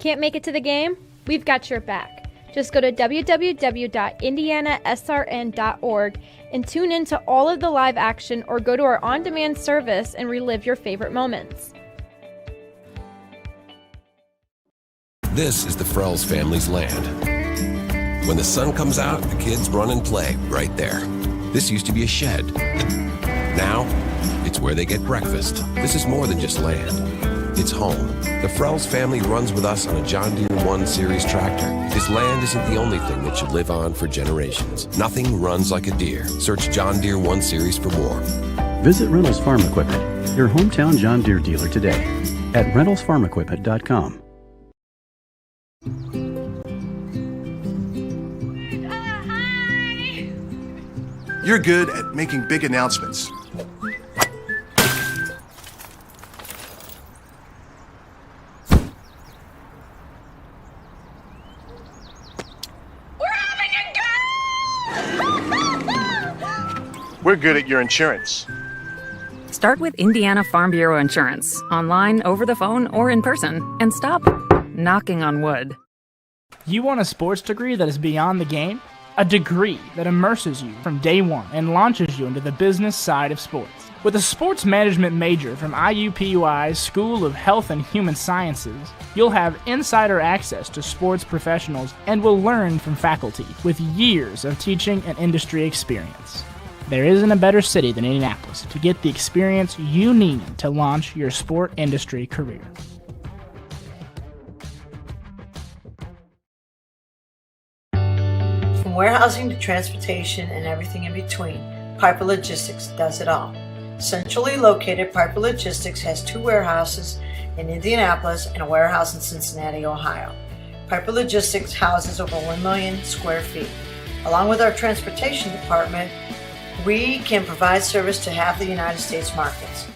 Can't make it to the game? We've got your back. Just go to www.IndianaSRN.org and tune in to all of the live action or go to our on-demand service and relive your favorite moments. This is the Frells family's land. When the sun comes out, the kids run and play right there. This used to be a shed. Now, it's where they get breakfast. This is more than just land. It's home. The Frells family runs with us on a John Deere 1 Series tractor. This land isn't the only thing that should live on for generations. Nothing runs like a Deere. Search John Deere 1 Series for more. Visit Reynolds Farm Equipment, your hometown John Deere dealer today at reynoldsfarmequipment.com. You're good at making big announcements. We're good at your insurance. Start with Indiana Farm Bureau Insurance, online, over the phone, or in person, and stop knocking on wood. You want a sports degree that is beyond the game? A degree that immerses you from day one and launches you into the business side of sports. With a sports management major from IUPUI's School of Health and Human Sciences, you'll have insider access to sports professionals and will learn from faculty with years of teaching and industry experience. There isn't a better city than Indianapolis to get the experience you need to launch your sport industry career. From warehousing to transportation and everything in between, Piper Logistics does it all. Centrally located, Piper Logistics has 2 warehouses in Indianapolis and a warehouse in Cincinnati, Ohio. Piper Logistics houses over 1 million square feet. Along with our transportation department, we can provide service to half the United States markets.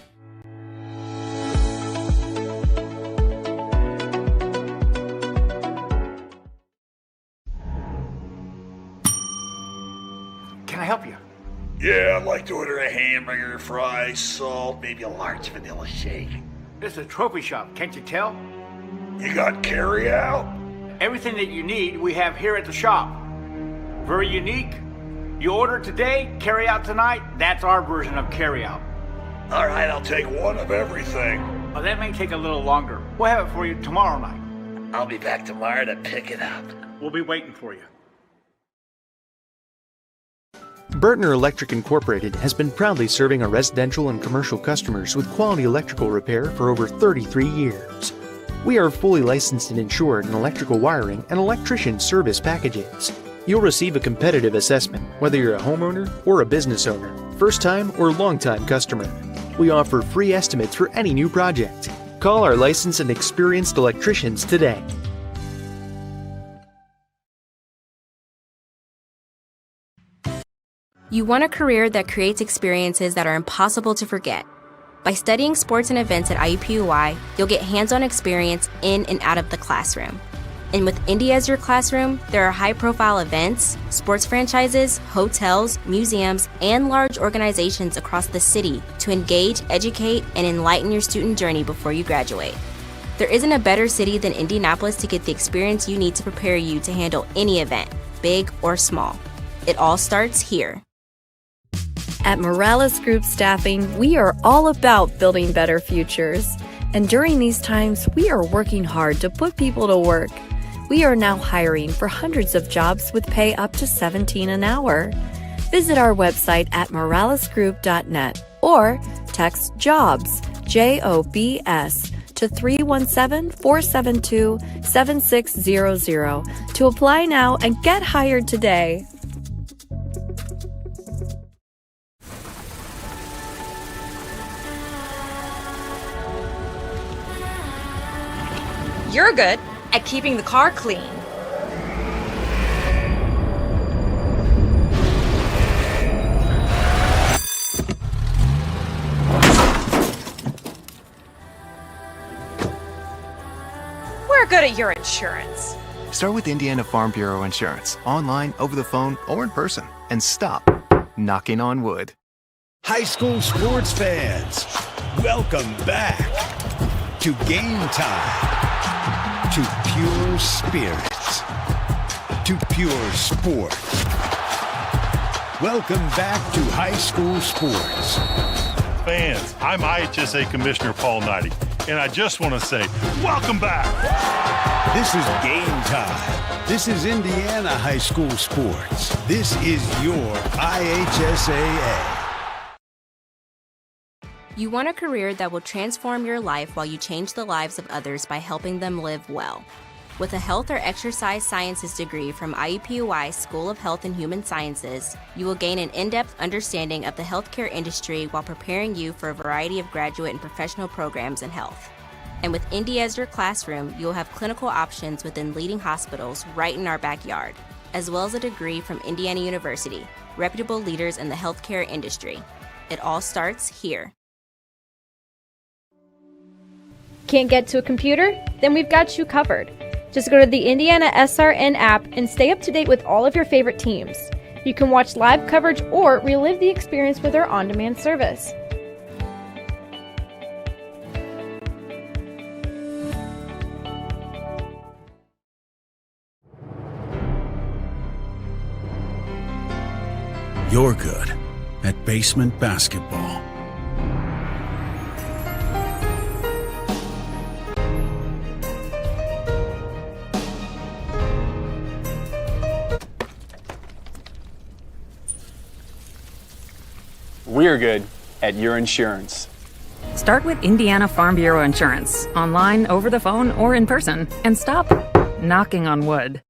Can I help you? Yeah, I'd like to order a hamburger, fries, salt, maybe a large vanilla shake. This is a trophy shop, can't you tell? You got carry out? Everything that you need we have here at the shop. Very unique. You order today, carry out tonight, that's our version of carry out. All right, I'll take one of everything. Well, that may take a little longer. We'll have it for you tomorrow night. I'll be back tomorrow to pick it up. We'll be waiting for you. Bertner Electric Incorporated has been proudly serving our residential and commercial customers with quality electrical repair for over 33 years. We are fully licensed and insured in electrical wiring and electrician service packages. You'll receive a competitive assessment whether you're a homeowner or a business owner, first-time or long-time customer. We offer free estimates for any new project. Call our licensed and experienced electricians today. You want a career that creates experiences that are impossible to forget. By studying sports and events at IUPUI, you'll get hands-on experience in and out of the classroom. And with Indy as your classroom, there are high-profile events, sports franchises, hotels, museums, and large organizations across the city to engage, educate, and enlighten your student journey before you graduate. There isn't a better city than Indianapolis to get the experience you need to prepare you to handle any event, big or small. It all starts here. At Morales Group Staffing, we are all about building better futures. And during these times, we are working hard to put people to work. We are now hiring for hundreds of jobs with pay up to $17 an hour. Visit our website at moralesgroup.net or text JOBS, JOBS, to 317-472-7600 to apply now and get hired today. You're good at keeping the car clean. We're good at your insurance. Start with Indiana Farm Bureau Insurance, online, over the phone, or in person, and stop knocking on wood. High school sports fans, welcome back to Game Time. to pure spirits, to pure sport. Welcome back to high school sports. Fans, I'm IHSAA Commissioner Paul Knighty, and I just want to say, welcome back. This is game time. This is Indiana high school sports. This is your IHSAA. You want a career that will transform your life while you change the lives of others by helping them live well. With a health or exercise sciences degree from IUPUI School of Health and Human Sciences, you will gain an in-depth understanding of the healthcare industry while preparing you for a variety of graduate and professional programs in health. And with Indy as your classroom, you'll have clinical options within leading hospitals right in our backyard, as well as a degree from Indiana University, reputable leaders in the healthcare industry. It all starts here. Can't get to a computer? Then we've got you covered. Just go to the IndianaSRN app and stay up to date with all of your favorite teams. You can watch live coverage or relive the experience with our on-demand service. You're good at basement basketball. We're good at your insurance. Start with Indiana Farm Bureau Insurance, online, over the phone, or in person, and stop knocking on wood.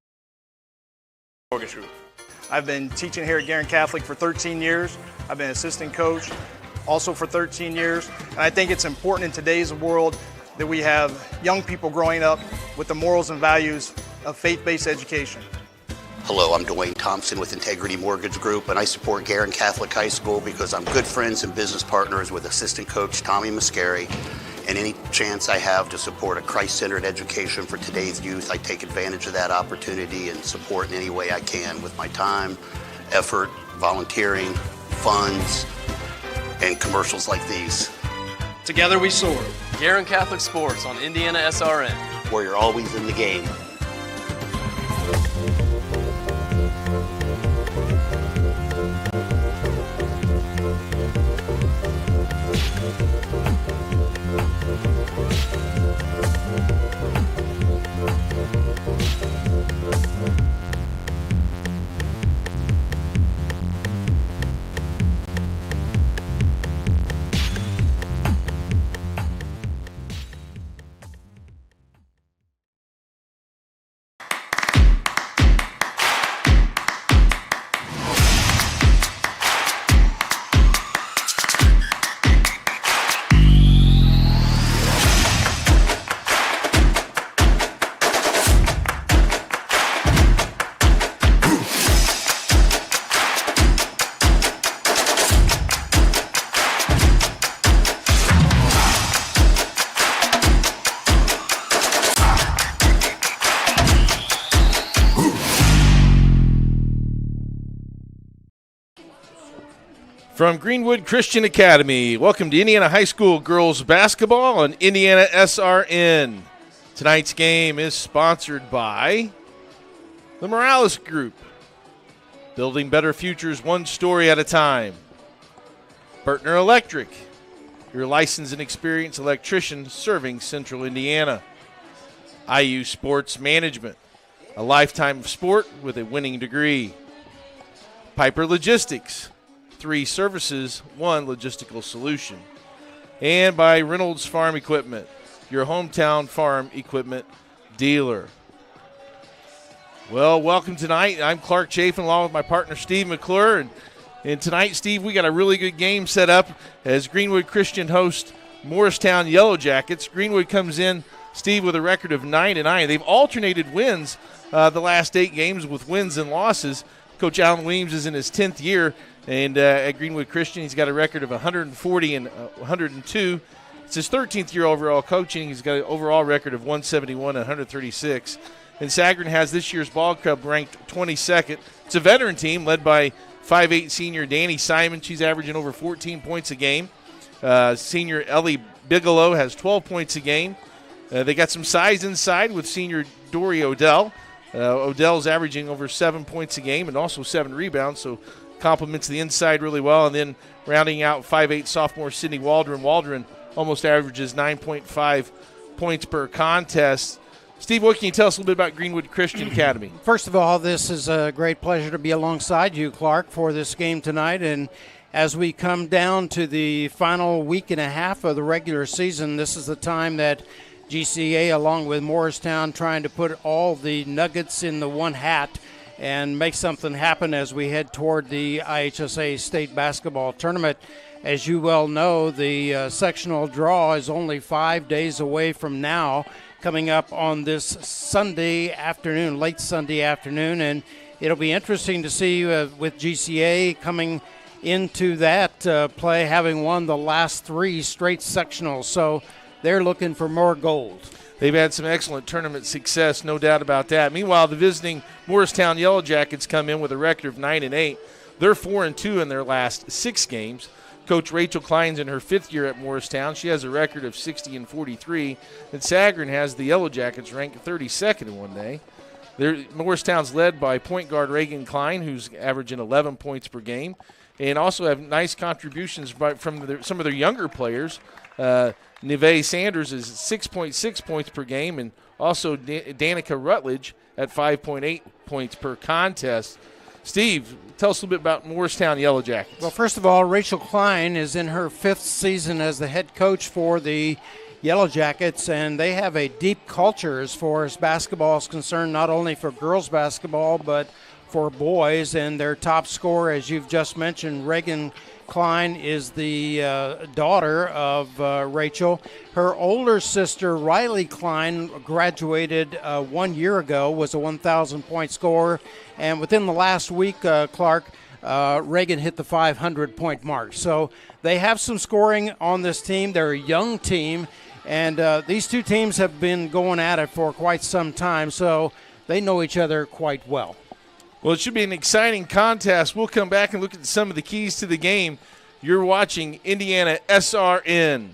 Mortgage Group. I've been teaching here at Guerin Catholic for 13 years. I've been assistant coach also for 13 years. And I think it's important in today's world that we have young people growing up with the morals and values of faith-based education. Hello, I'm Dwayne Thompson with Integrity Mortgage Group, and I support Guerin Catholic High School because I'm good friends and business partners with assistant coach Tommy Mascari, and any chance I have to support a Christ-centered education for today's youth, I take advantage of that opportunity and support in any way I can with my time, effort, volunteering, funds, and commercials like these. Together we soar. Guerin Catholic Sports on IndianaSRN, where you're always in the game. From Greenwood Christian Academy, welcome to Indiana High School Girls Basketball on IndianaSRN. Tonight's game is sponsored by the Morales Group, building better futures one story at a time. Bertner Electric, your licensed and experienced electrician serving Central Indiana. IU Sports Management, a lifetime of sport with a winning degree. Piper Logistics, 3 services, 1 logistical solution. And by Reynolds Farm Equipment, your hometown farm equipment dealer. Well, welcome tonight. I'm Clark Chafin along with my partner Steve McClure. And tonight, Steve, we got a really good game set up as Greenwood Christian hosts Morristown Yellow Jackets. Greenwood comes in, Steve, with a record of 9-9. They've alternated wins the last 8 games with wins and losses. Coach Alan Weems is in his 10th year. And at Greenwood Christian, he's got a record of 140 and 102. It's his 13th year overall coaching. He's got an overall record of 171 and 136. And Sagrin has this year's ball club ranked 22nd. It's a veteran team led by 5'8" senior Danny Simon. She's averaging over 14 points a game. Senior Ellie Bigelow has 12 points a game. They got some size inside with senior Dory Odell. Odell's averaging over 7 points a game and also 7 rebounds, so complements the inside really well. And then rounding out 5'8" sophomore Sydney Waldron. Waldron almost averages 9.5 points per contest. Steve, what can you tell us a little bit about Greenwood Christian Academy? First of all, this is a great pleasure to be alongside you, Clark, for this game tonight. And as we come down to the final week and a half of the regular season, this is the time that GCA, along with Morristown, trying to put all the nuggets in the one hat and make something happen as we head toward the IHSAA state basketball tournament. As you well know, the sectional draw is only 5 days away from now, coming up on this Sunday afternoon, late Sunday afternoon, and it'll be interesting to see with GCA coming into that play, having won the last 3 straight sectionals. So they're looking for more gold. They've had some excellent tournament success, no doubt about that. Meanwhile, the visiting Morristown Yellow Jackets come in with a record of 9-8. They're 4-2 in their last 6 games. Coach Rachel Klein's in her 5th year at Morristown. She has a record of 60-43. And Sagarin has the Yellow Jackets ranked 32nd in one day. Morristown's led by point guard Reagan Klein, who's averaging 11 points per game, and also have nice contributions from some of their younger players. Neve Sanders is 6.6 points per game, and also Danica Rutledge at 5.8 points per contest. Steve, tell us a little bit about Morristown Yellow Jackets. Well, first of all, Rachel Klein is in her 5th season as the head coach for the Yellow Jackets, and they have a deep culture as far as basketball is concerned, not only for girls basketball but for boys. And their top scorer, as you've just mentioned, Reagan Klein, is the daughter of Rachel. Her older sister, Riley Klein, graduated 1 year ago, was a 1,000-point scorer. And within the last week, Clark, Reagan hit the 500-point mark. So they have some scoring on this team. They're a young team, and these two teams have been going at it for quite some time, so they know each other quite well. Well, it should be an exciting contest. We'll come back and look at some of the keys to the game. You're watching IndianaSRN.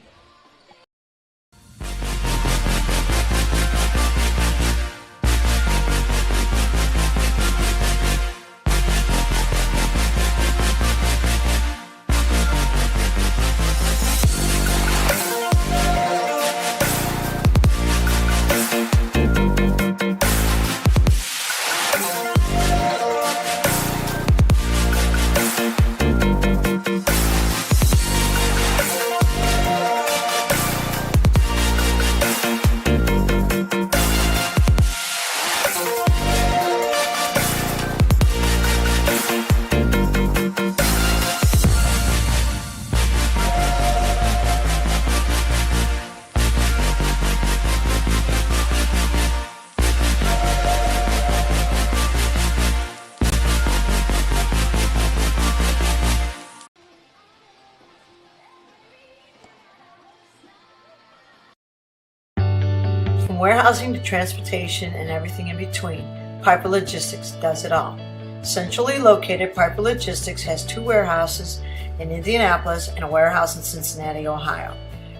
Warehousing to transportation and everything in between, Piper Logistics does it all. Centrally located, Piper Logistics has 2 warehouses in Indianapolis and a warehouse in Cincinnati, Ohio.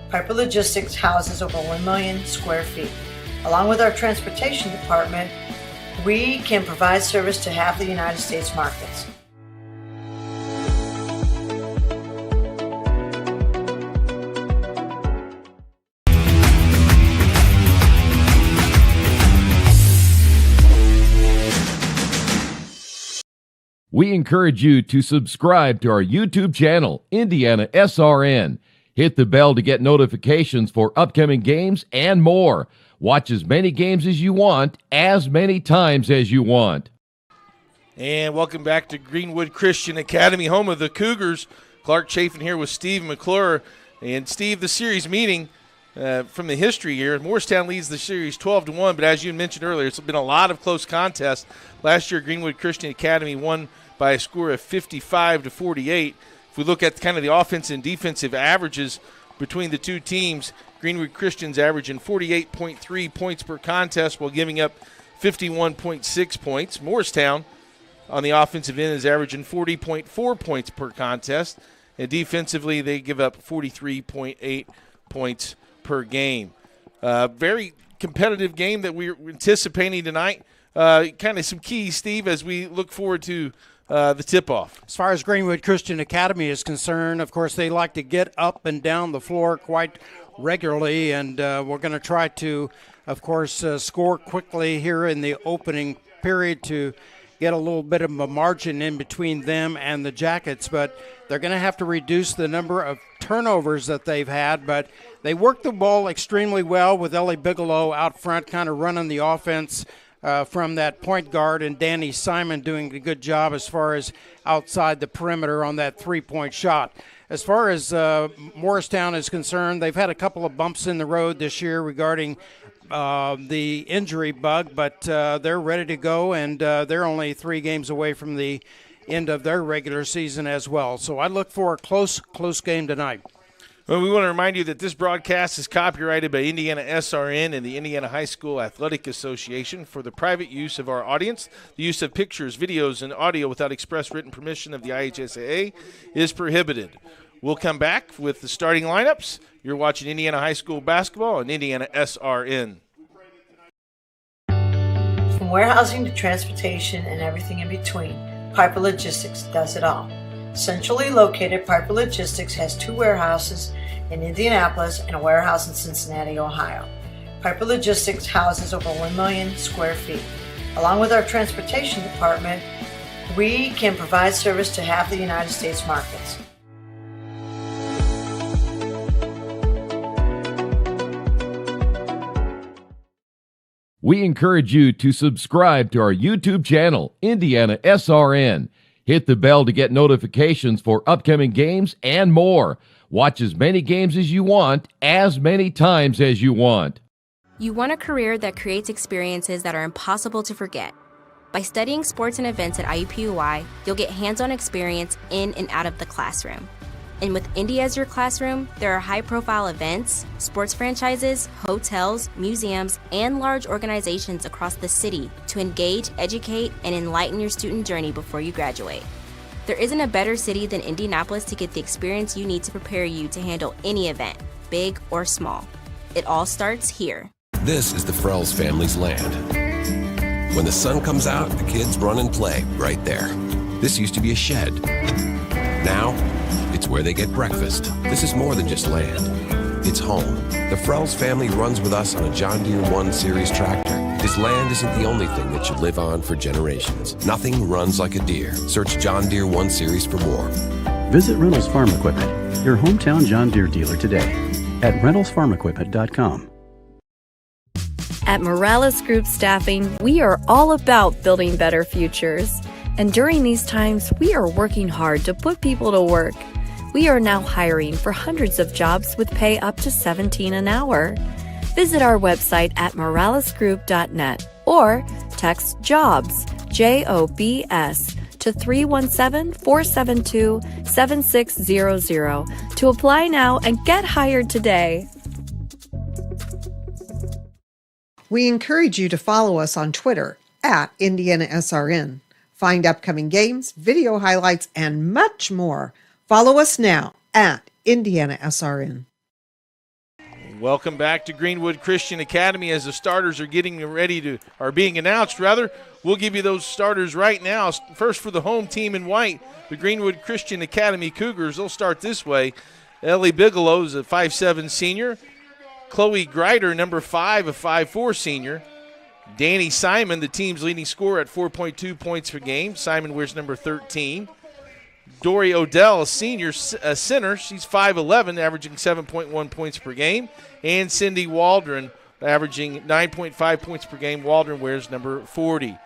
Piper Logistics houses over 1 million square feet. Along with our transportation department, we can provide service to half the United States markets. We encourage you to subscribe to our YouTube channel, IndianaSRN. Hit the bell to get notifications for upcoming games and more. Watch as many games as you want, as many times as you want. And welcome back to Greenwood Christian Academy, home of the Cougars. Clark Chafin here with Steve McClure. And Steve, the series meeting from the history here, Morristown leads the series 12-1, but as you mentioned earlier, it's been a lot of close contests. Last year, Greenwood Christian Academy won by a score of 55-48. If we look at kind of the offensive and defensive averages between the two teams, Greenwood Christian's averaging 48.3 points per contest while giving up 51.6 points. Morristown on the offensive end is averaging 40.4 points per contest, and defensively they give up 43.8 points per game. Very competitive game that we're anticipating tonight. Kind of some keys, Steve, as we look forward to the tip-off. As far as Greenwood Christian Academy is concerned, of course, they like to get up and down the floor quite regularly, and we're going to try to, of course, score quickly here in the opening period to get a little bit of a margin in between them and the Jackets, but they're going to have to reduce the number of turnovers that they've had, but they work the ball extremely well with Ellie Bigelow out front kind of running the offense from that point guard, and Danny Simon doing a good job as far as outside the perimeter on that three-point shot. As far as Morristown is concerned, they've had a couple of bumps in the road this year regarding the injury bug, but they're ready to go, and they're only 3 games away from the end of their regular season as well. So I look for a close game tonight. Well, we want to remind you that this broadcast is copyrighted by IndianaSRN and the Indiana High School Athletic Association for the private use of our audience. The use of pictures, videos, and audio without express written permission of the IHSAA is prohibited. We'll come back with the starting lineups. You're watching Indiana High School basketball on IndianaSRN. From warehousing to transportation and everything in between, Piper Logistics does it all. Centrally located, Piper Logistics has 2 warehouses in Indianapolis and a warehouse in Cincinnati, Ohio. Piper Logistics houses over 1 million square feet. Along with our transportation department, we can provide service to half the United States markets. We encourage you to subscribe to our YouTube channel, IndianaSRN. Hit the bell to get notifications for upcoming games and more. Watch as many games as you want, as many times as you want. You want a career that creates experiences that are impossible to forget. By studying sports and events at IUPUI, you'll get hands-on experience in and out of the classroom. And with Indy as your classroom, there are high-profile events, sports franchises, hotels, museums, and large organizations across the city to engage, educate, and enlighten your student journey before you graduate. There isn't a better city than Indianapolis to get the experience you need to prepare you to handle any event, big or small. It all starts here. This is the Frells family's land. When the sun comes out, the kids run and play right there. This used to be a shed. Now, it's where they get breakfast. This is more than just land. It's home. The Frells family runs with us on a John Deere 1 Series tractor. This land isn't the only thing that should live on for generations. Nothing runs like a Deere. Search John Deere 1 Series for more. Visit Reynolds Farm Equipment, your hometown John Deere dealer today at reynoldsfarmequipment.com. At Morales Group Staffing, we are all about building better futures. And during these times, we are working hard to put people to work. We are now hiring for hundreds of jobs with pay up to $17 an hour. Visit our website at moralesgroup.net or text JOBS, JOBS, to 317-472-7600 to apply now and get hired today. We encourage you to follow us on Twitter at IndianaSRN. Find upcoming games, video highlights, and much more. Follow us now at IndianaSRN. Welcome back to Greenwood Christian Academy. As the starters are being announced, we'll give you those starters right now. First for the home team in white, the Greenwood Christian Academy Cougars. They'll start this way. Ellie Bigelow is a 5'7" senior. Chloe Greider, number 5, a 5'4" senior. Danny Simon, the team's leading scorer at 4.2 points per game. Simon wears number 13. Dory Odell, a senior center. She's 5'11", averaging 7.1 points per game. And Cindy Waldron, averaging 9.5 points per game. Waldron wears number 40.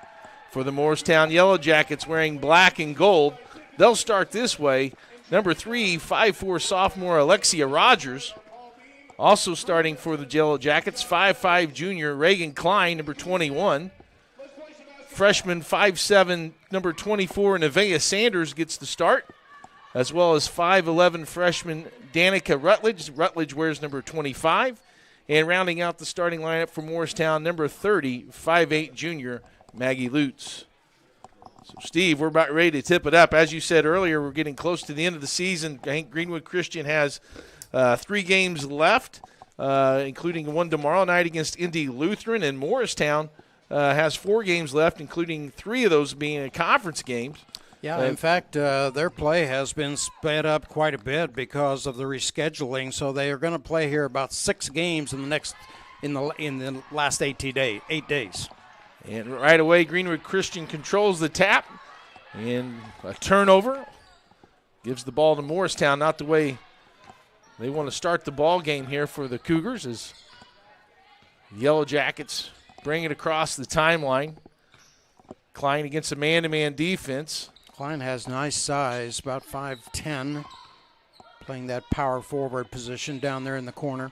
For the Morristown Yellow Jackets, wearing black and gold, they'll start this way. Number 3, 5'4" sophomore Alexia Rogers. Also starting for the Yellow Jackets, 5'5" junior Reagan Klein, number 21. Freshman 5'7", number 24, Nevaeh Sanders gets the start, as well as 5'11" freshman Danica Rutledge. Rutledge wears number 25. And rounding out the starting lineup for Morristown, number 30, 5'8" junior Maggie Lutz. So, Steve, we're about ready to tip it up. As you said earlier, we're getting close to the end of the season. I think Greenwood Christian has 3 games left. including one tomorrow night against Indy Lutheran, and Morristown has 4 games left, including 3 of those being conference games. Yeah, in fact, their play has been sped up quite a bit because of the rescheduling. So they are going to play here about 6 games in the last 8 days. And right away, Greenwood Christian controls the tap, and a turnover gives the ball to Morristown. Not the way they want to start the ball game here for the Cougars, as the Yellow Jackets bring it across the timeline. Klein against a man-to-man defense. Klein has nice size, about 5'10", playing that power forward position down there in the corner.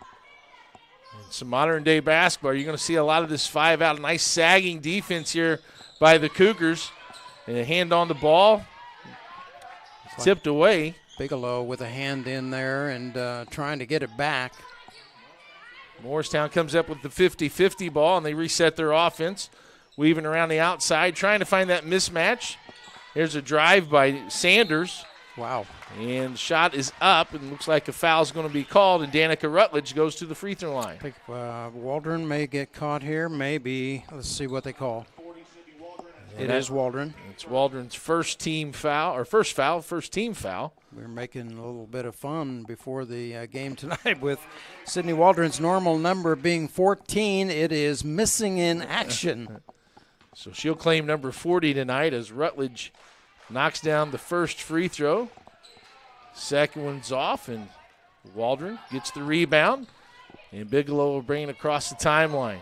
And some modern-day basketball. You're going to see a lot of this 5-out. Nice sagging defense here by the Cougars. And a hand on the ball. Tipped away. Bigelow with a hand in there and trying to get it back. Morristown comes up with the 50-50 ball, and they reset their offense. Weaving around the outside, trying to find that mismatch. There's a drive by Sanders. Wow. And the shot is up, and looks like a foul is going to be called, and Danica Rutledge goes to the free throw line. I think Waldron may get caught here, maybe. Let's see what they call. It is Waldron. It's Waldron's first team foul. We're making a little bit of fun before the game tonight with Sydney Waldron's normal number being 14. It is missing in action. So she'll claim number 40 tonight as Rutledge knocks down the first free throw. Second one's off, and Waldron gets the rebound. And Bigelow will bring it across the timeline.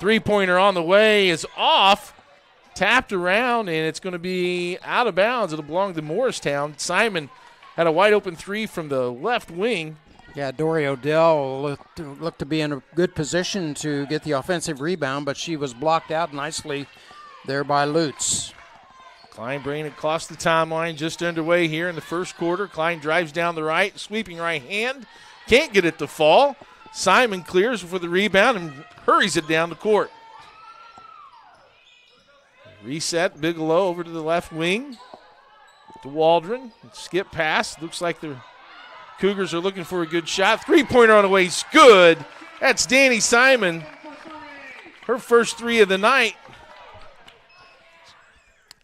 Three-pointer on the way is off. Tapped around, and it's going to be out of bounds. It'll belong to Morristown. Simon had a wide-open 3 from the left wing. Yeah, Dory Odell looked to be in a good position to get the offensive rebound, but she was blocked out nicely there by Lutz. Klein bringing it across the timeline, just underway here in the first quarter. Klein drives down the right, sweeping right hand. Can't get it to fall. Simon clears for the rebound and hurries it down the court. Reset, Bigelow over to the left wing to Waldron. Skip pass. Looks like the Cougars are looking for a good shot. Three-pointer on the way is good. That's Danny Simon. Her first 3 of the night.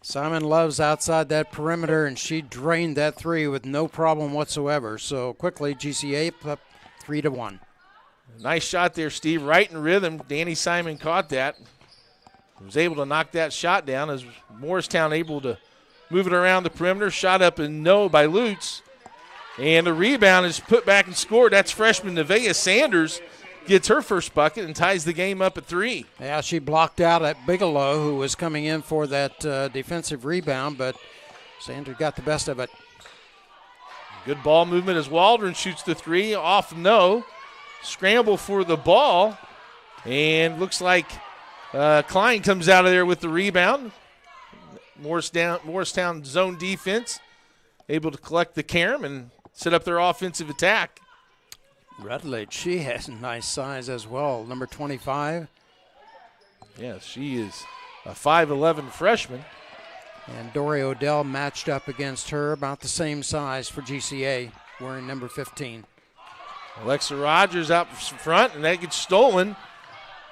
Simon loves outside that perimeter, and she drained that 3 with no problem whatsoever. So quickly, GCA up 3-1. Nice shot there, Steve. Right in rhythm. Danny Simon caught that. Was able to knock that shot down as Morristown able to move it around the perimeter. Shot up and no by Lutz. And the rebound is put back and scored. That's freshman Nevaeh Sanders gets her first bucket and ties the game up at 3. Yeah, she blocked out at Bigelow, who was coming in for that defensive rebound, but Sanders got the best of it. Good ball movement as Waldron shoots the 3. Off no. Scramble for the ball. And looks like Klein comes out of there with the rebound. Morristown zone defense able to collect the carom and set up their offensive attack. Rutledge, she has nice size as well, number 25. Yes, she is a 5'11 freshman. And Dory Odell matched up against her, about the same size for GCA, wearing number 15. Alexa Rogers out front, and that gets stolen.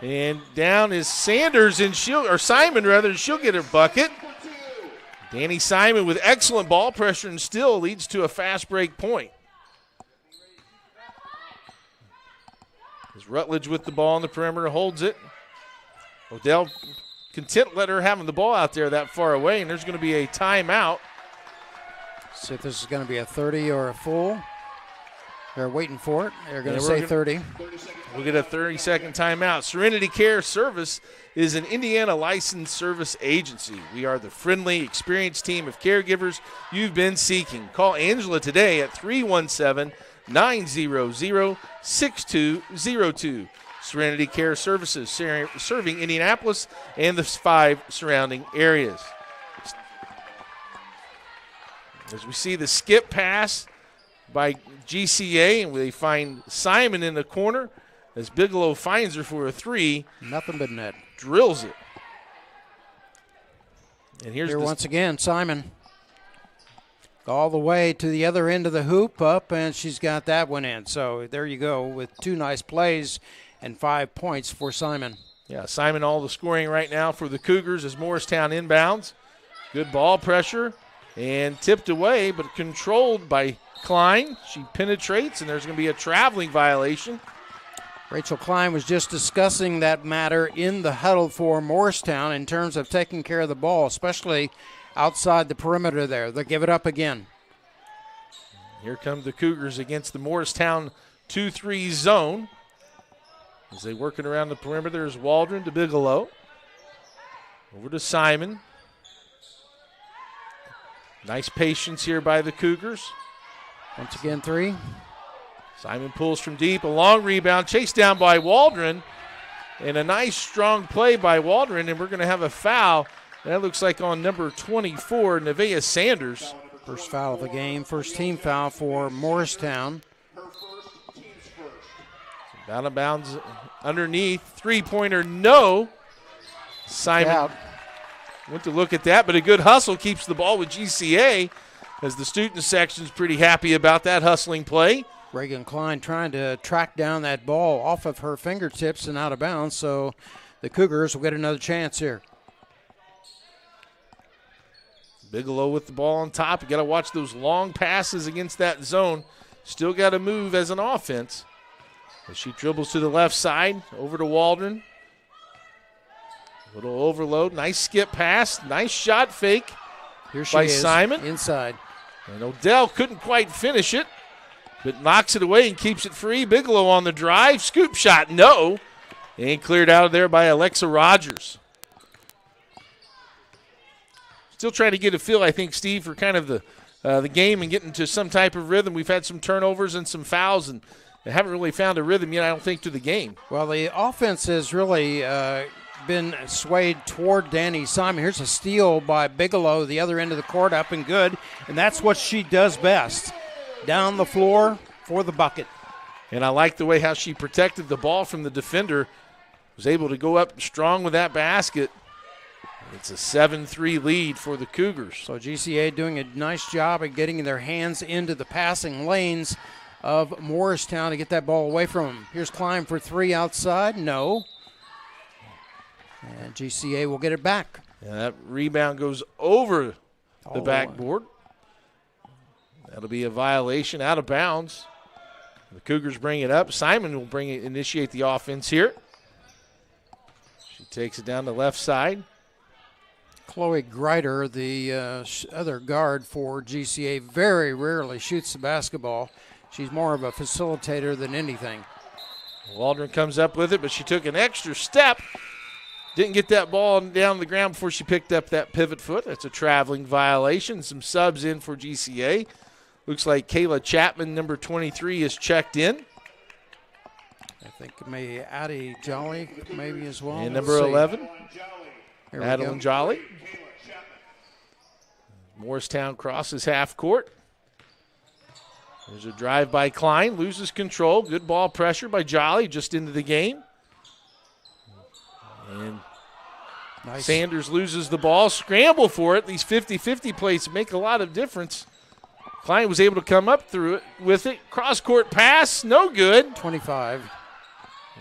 And down is Sanders, and Simon rather, and she'll get her bucket. Danny Simon with excellent ball pressure and still leads to a fast break point. As Rutledge with the ball on the perimeter holds it. Odell content let her having the ball out there that far away, and there's going to be a timeout. See if this is going to be a 30 or a full. They're waiting for it. They're going to say 30. We'll get a 30-second timeout. Serenity Care Service is an Indiana licensed service agency. We are the friendly, experienced team of caregivers you've been seeking. Call Angela today at 317-900-6202. Serenity Care Services, serving Indianapolis and the 5 surrounding areas. As we see the skip pass by GCA, and they find Simon in the corner as Bigelow finds her for a 3. Nothing but net. Drills it. And Here once again, Simon. all the way to the other end of the hoop up, and she's got that one in. So there you go with 2 nice plays and 5 points for Simon. Yeah, Simon all the scoring right now for the Cougars as Morristown inbounds. Good ball pressure and tipped away, but controlled by Klein. She penetrates, and there's going to be a traveling violation. Rachel Klein was just discussing that matter in the huddle for Morristown in terms of taking care of the ball, especially outside the perimeter there. They'll give it up again. Here come the Cougars against the Morristown 2-3 zone. As they working around the perimeter, there's Waldron to Bigelow. Over to Simon. Nice patience here by the Cougars. Once again, 3. Simon pulls from deep, a long rebound, chased down by Waldron, and a nice strong play by Waldron, and we're going to have a foul. That looks like on number 24, Nevaeh Sanders. First foul of the game, first team foul for Morristown. Out of bounds underneath, three-pointer, no. Simon went to look at that, but a good hustle keeps the ball with GCA as the student section's pretty happy about that hustling play. Reagan Klein trying to track down that ball off of her fingertips and out of bounds, so the Cougars will get another chance here. Bigelow with the ball on top. You got to watch those long passes against that zone. Still got to move as an offense. As she dribbles to the left side, over to Waldron. Little overload, nice skip pass, nice shot fake Here she by is, Simon. Inside. And Odell couldn't quite finish it, but knocks it away and keeps it free. Bigelow on the drive, scoop shot, no. And cleared out of there by Alexa Rogers. Still trying to get a feel, I think, Steve, for kind of the game and getting to some type of rhythm. We've had some turnovers and some fouls, and they haven't really found a rhythm yet, I don't think, to the game. Well, the offense has really been swayed toward Danny Simon. Here's a steal by Bigelow, the other end of the court, up and good, and that's what she does best. Down the floor for the bucket. And I like the way how she protected the ball from the defender, was able to go up strong with that basket. It's a 7-3 lead for the Cougars. So GCA doing a nice job of getting their hands into the passing lanes of Morristown to get that ball away from them. Here's Klein for 3 outside. No. And GCA will get it back. And that rebound goes over the backboard. That'll be a violation, out of bounds. The Cougars bring it up. Simon will initiate the offense here. She takes it down the left side. Chloe Greider, the other guard for GCA, very rarely shoots the basketball. She's more of a facilitator than anything. Waldron comes up with it, but she took an extra step. Didn't get that ball down the ground before she picked up that pivot foot. That's a traveling violation. Some subs in for GCA. Looks like Kayla Chapman, number 23, is checked in. I think maybe Addie Jolly maybe as well. And number 11, Madeline Jolly. Morristown crosses half court. There's a drive by Klein, loses control. Good ball pressure by Jolly just into the game. And nice. Sanders loses the ball. Scramble for it. These 50-50 plays make a lot of difference. Klein was able to come up through it with it. Cross-court pass, no good. 25.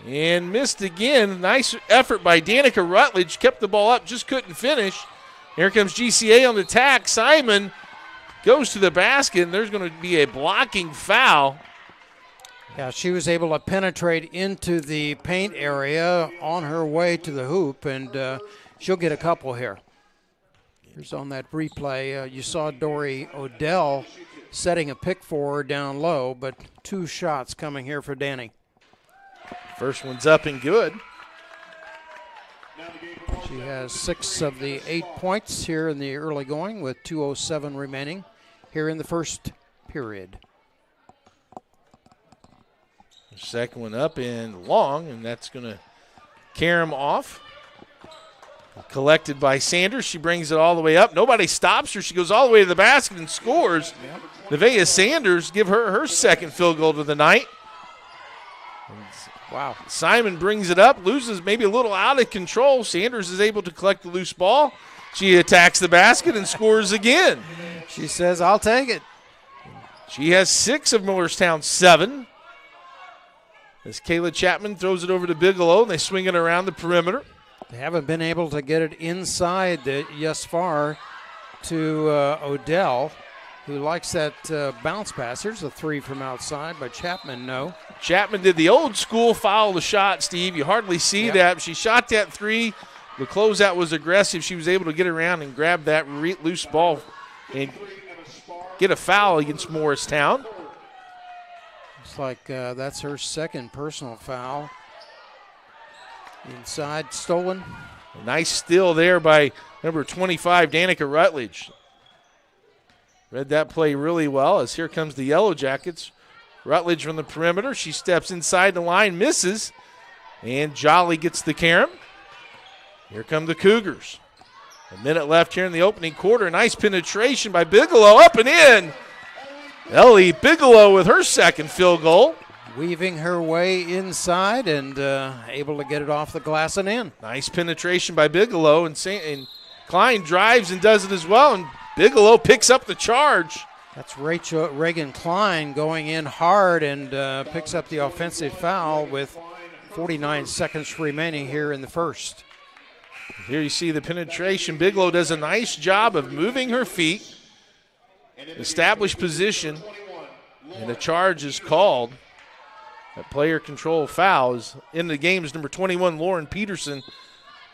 And missed again. Nice effort by Danica Rutledge. Kept the ball up, just couldn't finish. Here comes GCA on the attack. Simon goes to the basket, and there's going to be a blocking foul. Yeah, she was able to penetrate into the paint area on her way to the hoop, and she'll get a couple here. Here's on that replay. You saw Dory Odell setting a pick for her down low, but 2 shots coming here for Danny. First one's up and good. She has 6 of the 8 points here in the early going with 2:07 remaining here in the first period. Second one up and long, and that's going to carry him off. Collected by Sanders. She brings it all the way up. Nobody stops her. She goes all the way to the basket and scores. Nevaeh Sanders give her second field goal of the night. Wow. Simon brings it up, loses maybe a little out of control. Sanders is able to collect the loose ball. She attacks the basket and scores again. She says, I'll take it. She has 6 of Morristown's 7. As Kayla Chapman throws it over to Bigelow, and they swing it around the perimeter. They haven't been able to get it inside thus far to Odell, who likes that bounce pass. Here's a 3 from outside, but Chapman, no. Chapman did the old school foul the shot, Steve. You hardly see that. She shot that 3. The closeout was aggressive. She was able to get around and grab that loose ball and get a foul against Morristown. Looks like that's her second personal foul. Inside, stolen. A nice steal there by number 25, Danica Rutledge. Read that play really well as here comes the Yellow Jackets. Rutledge from the perimeter. She steps inside the line, misses, and Jolly gets the carom. Here come the Cougars. A minute left here in the opening quarter. Nice penetration by Bigelow, up and in. Ellie Bigelow with her second field goal. Weaving her way inside and able to get it off the glass and in. Nice penetration by Bigelow, and Klein drives and does it as well, and Bigelow picks up the charge. That's Reagan Klein going in hard and picks up the offensive foul with 49 seconds remaining here in the first. Here you see the penetration. Bigelow does a nice job of moving her feet, establish position, and the charge is called. That player control foul is in the game is number 21, Lauren Peterson.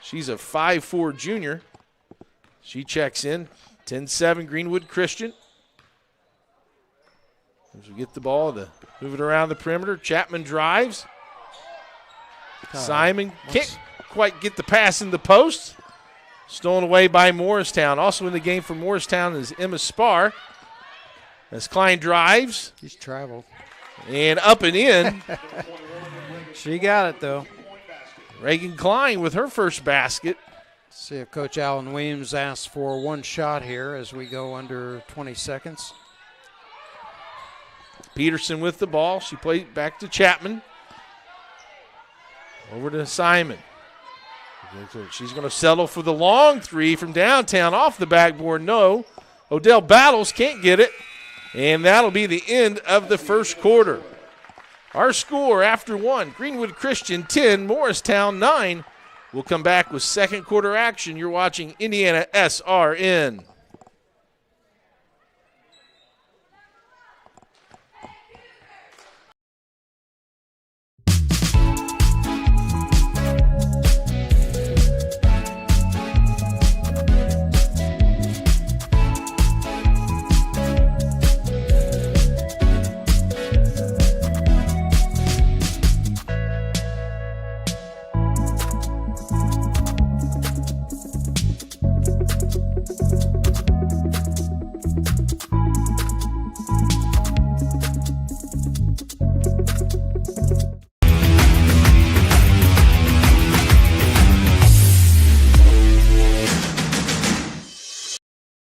She's a 5'4" junior. She checks in. 10-7 Greenwood Christian. As we get the ball to move it around the perimeter. Chapman drives. Simon can't quite get the pass in the post. Stolen away by Morristown. Also in the game for Morristown is Emma Spar. As Klein drives. She's traveled. And up and in. She got it, though. Reagan Klein with her first basket. See if Coach Alan Weems asks for one shot here as we go under 20 seconds. Peterson with the ball. She plays back to Chapman. Over to Simon. She's going to settle for the long 3 from downtown off the backboard. No. Odell battles, can't get it. And that'll be the end of the first quarter. Our score after 1, Greenwood Christian 10, Morristown 9. We'll come back with second quarter action. You're watching IndianaSRN.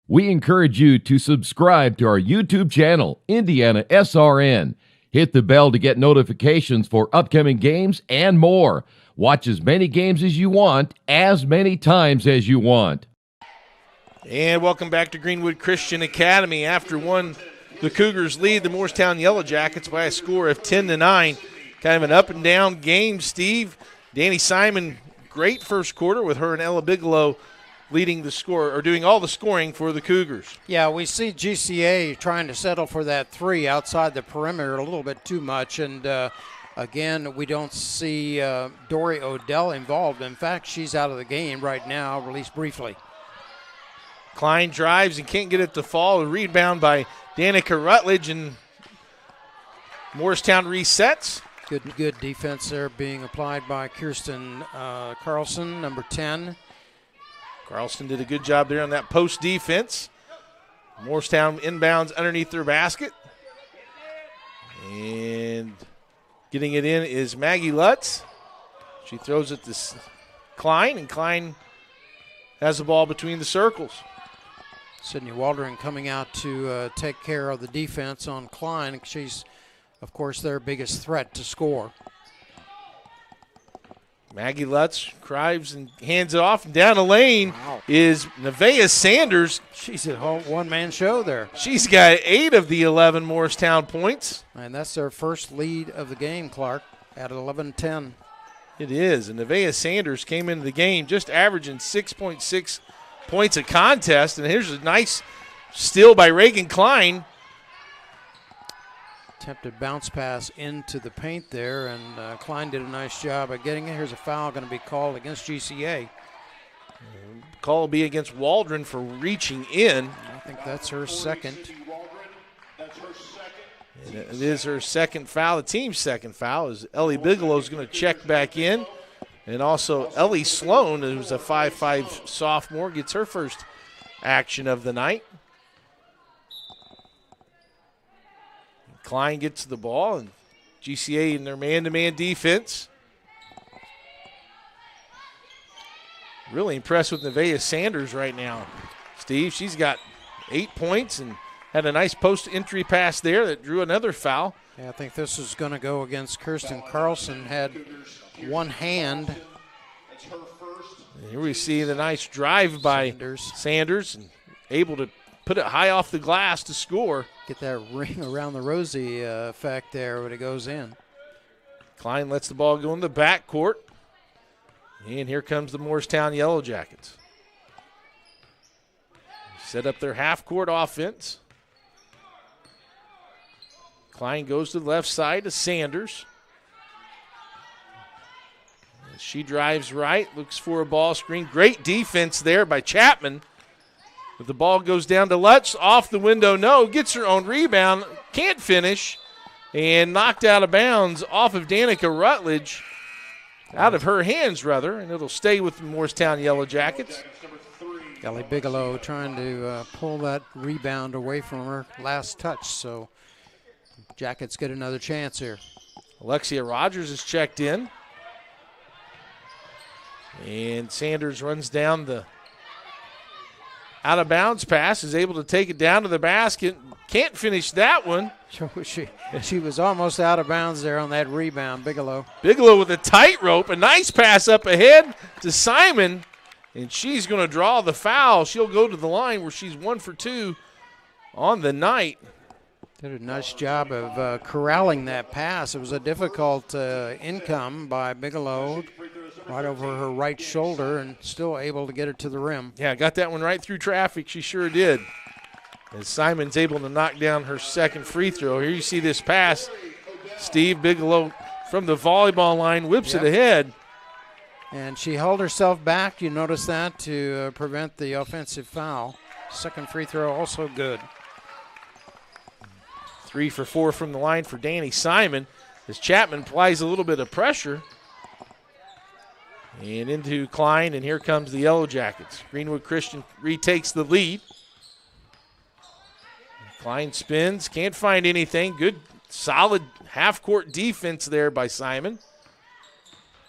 We encourage you to subscribe to our YouTube channel, IndianaSRN. Hit the bell to get notifications for upcoming games and more. Watch as many games as you want, as many times as you want. And welcome back to Greenwood Christian Academy. After 1, the Cougars lead the Morristown Yellow Jackets by a score of 10-9. Kind of an up and down game, Steve. Danny Simon, great first quarter with her and Ella Bigelow leading the score, or doing all the scoring for the Cougars. Yeah, we see GCA trying to settle for that 3 outside the perimeter a little bit too much, and again, we don't see Dory Odell involved. In fact, she's out of the game right now, released briefly. Klein drives and can't get it to fall. A rebound by Danica Rutledge, and Morristown resets. Good defense there being applied by Kirsten Carlson, number 10. Carlson did a good job there on that post defense. Morristown inbounds underneath their basket. And getting it in is Maggie Lutz. She throws it to Klein, and Klein has the ball between the circles. Sydney Waldron coming out to take care of the defense on Klein. She's, of course, their biggest threat to score. Maggie Lutz cries and hands it off. And down the lane is Nevaeh Sanders. She's a whole one-man show there. She's got 8 of the 11 Morristown points. And that's their first lead of the game, Clark, at 11-10. It is. And Nevaeh Sanders came into the game just averaging 6.6 points a contest. And here's a nice steal by Reagan Klein. Attempted bounce pass into the paint there, and Klein did a nice job of getting it. Here's a foul going to be called against GCA. Call will be against Waldron for reaching in. I think that's her second. And it is her second foul, the team's second foul, as Ellie Bigelow is going to check back in. And also Ellie Sloan, who's a 5'5 sophomore, gets her first action of the night. Klein gets the ball, and GCA in their man-to-man defense. Really impressed with Nevaeh Sanders right now. Steve, she's got 8 points and had a nice post-entry pass there that drew another foul. Yeah, I think this is going to go against Kirsten Carlson. Had one hand. And here we see the nice drive by Sanders and able to put it high off the glass to score. Get that ring around the rosy effect there when it goes in. Klein lets the ball go in the backcourt. And here comes the Morristown Yellow Jackets. Set up their half-court offense. Klein goes to the left side to Sanders. She drives right, looks for a ball screen. Great defense there by Chapman. But the ball goes down to Lutz, off the window, no, gets her own rebound, can't finish, and knocked out of bounds off of Danica Rutledge, out of her hands, rather, and it'll stay with the Morristown Yellow Jackets. Ellie Bigelow trying to pull that rebound away from her last touch, so Jackets get another chance here. Alexia Rogers is checked in. And Sanders runs down the out-of-bounds pass, is able to take it down to the basket. Can't finish that one. She was almost out of bounds there on that rebound, Bigelow. Bigelow with a tightrope, a nice pass up ahead to Simon, and she's going to draw the foul. She'll go to the line where she's 1 for 2 on the night. Did a nice job of corralling that pass. It was a difficult income by Bigelow, right over her right shoulder, and still able to get it to the rim. Yeah, got that one right through traffic. She sure did. As Simon's able to knock down her second free throw. Here you see this pass. Steve Bigelow from the volleyball line whips it ahead. And she held herself back, you notice that, to prevent the offensive foul. Second free throw also good. 3 for 4 from the line for Danny Simon as Chapman applies a little bit of pressure. And into Klein, and here comes the Yellow Jackets. Greenwood Christian retakes the lead. Klein spins, can't find anything. Good, solid half-court defense there by Simon.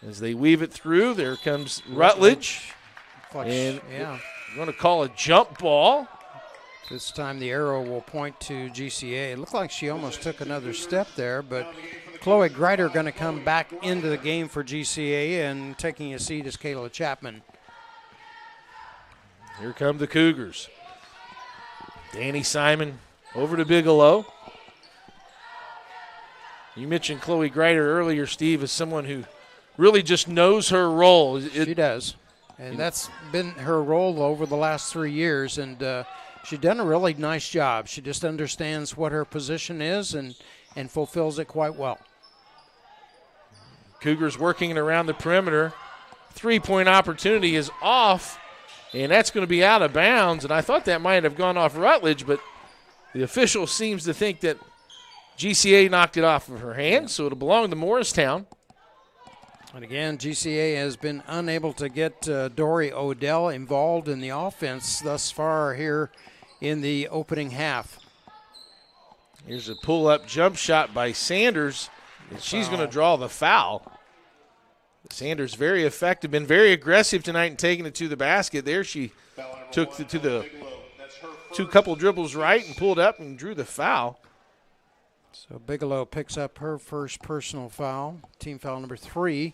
As they weave it through, there comes Rutledge. And we're going to call a jump ball. This time the arrow will point to GCA. It looked like she almost took another step there, but Chloe Greider going to come back into the game for GCA, and taking a seat is Kayla Chapman. Here come the Cougars. Danny Simon over to Bigelow. You mentioned Chloe Greider earlier, Steve, as someone who really just knows her role. She does, and that's been her role over the last 3 years, and she's done a really nice job. She just understands what her position is and fulfills it quite well. Cougars working it around the perimeter. Three-point opportunity is off, and that's going to be out of bounds. And I thought that might have gone off Rutledge, but the official seems to think that GCA knocked it off of her hands, so it'll belong to Morristown. And again, GCA has been unable to get Dory Odell involved in the offense thus far here in the opening half. Here's a pull-up jump shot by Sanders, and she's going to draw the foul. Sanders very effective, been very aggressive tonight in taking it to the basket. There she took it to the two couple dribbles right and pulled up and drew the foul. So Bigelow picks up her first personal foul, team foul number 3.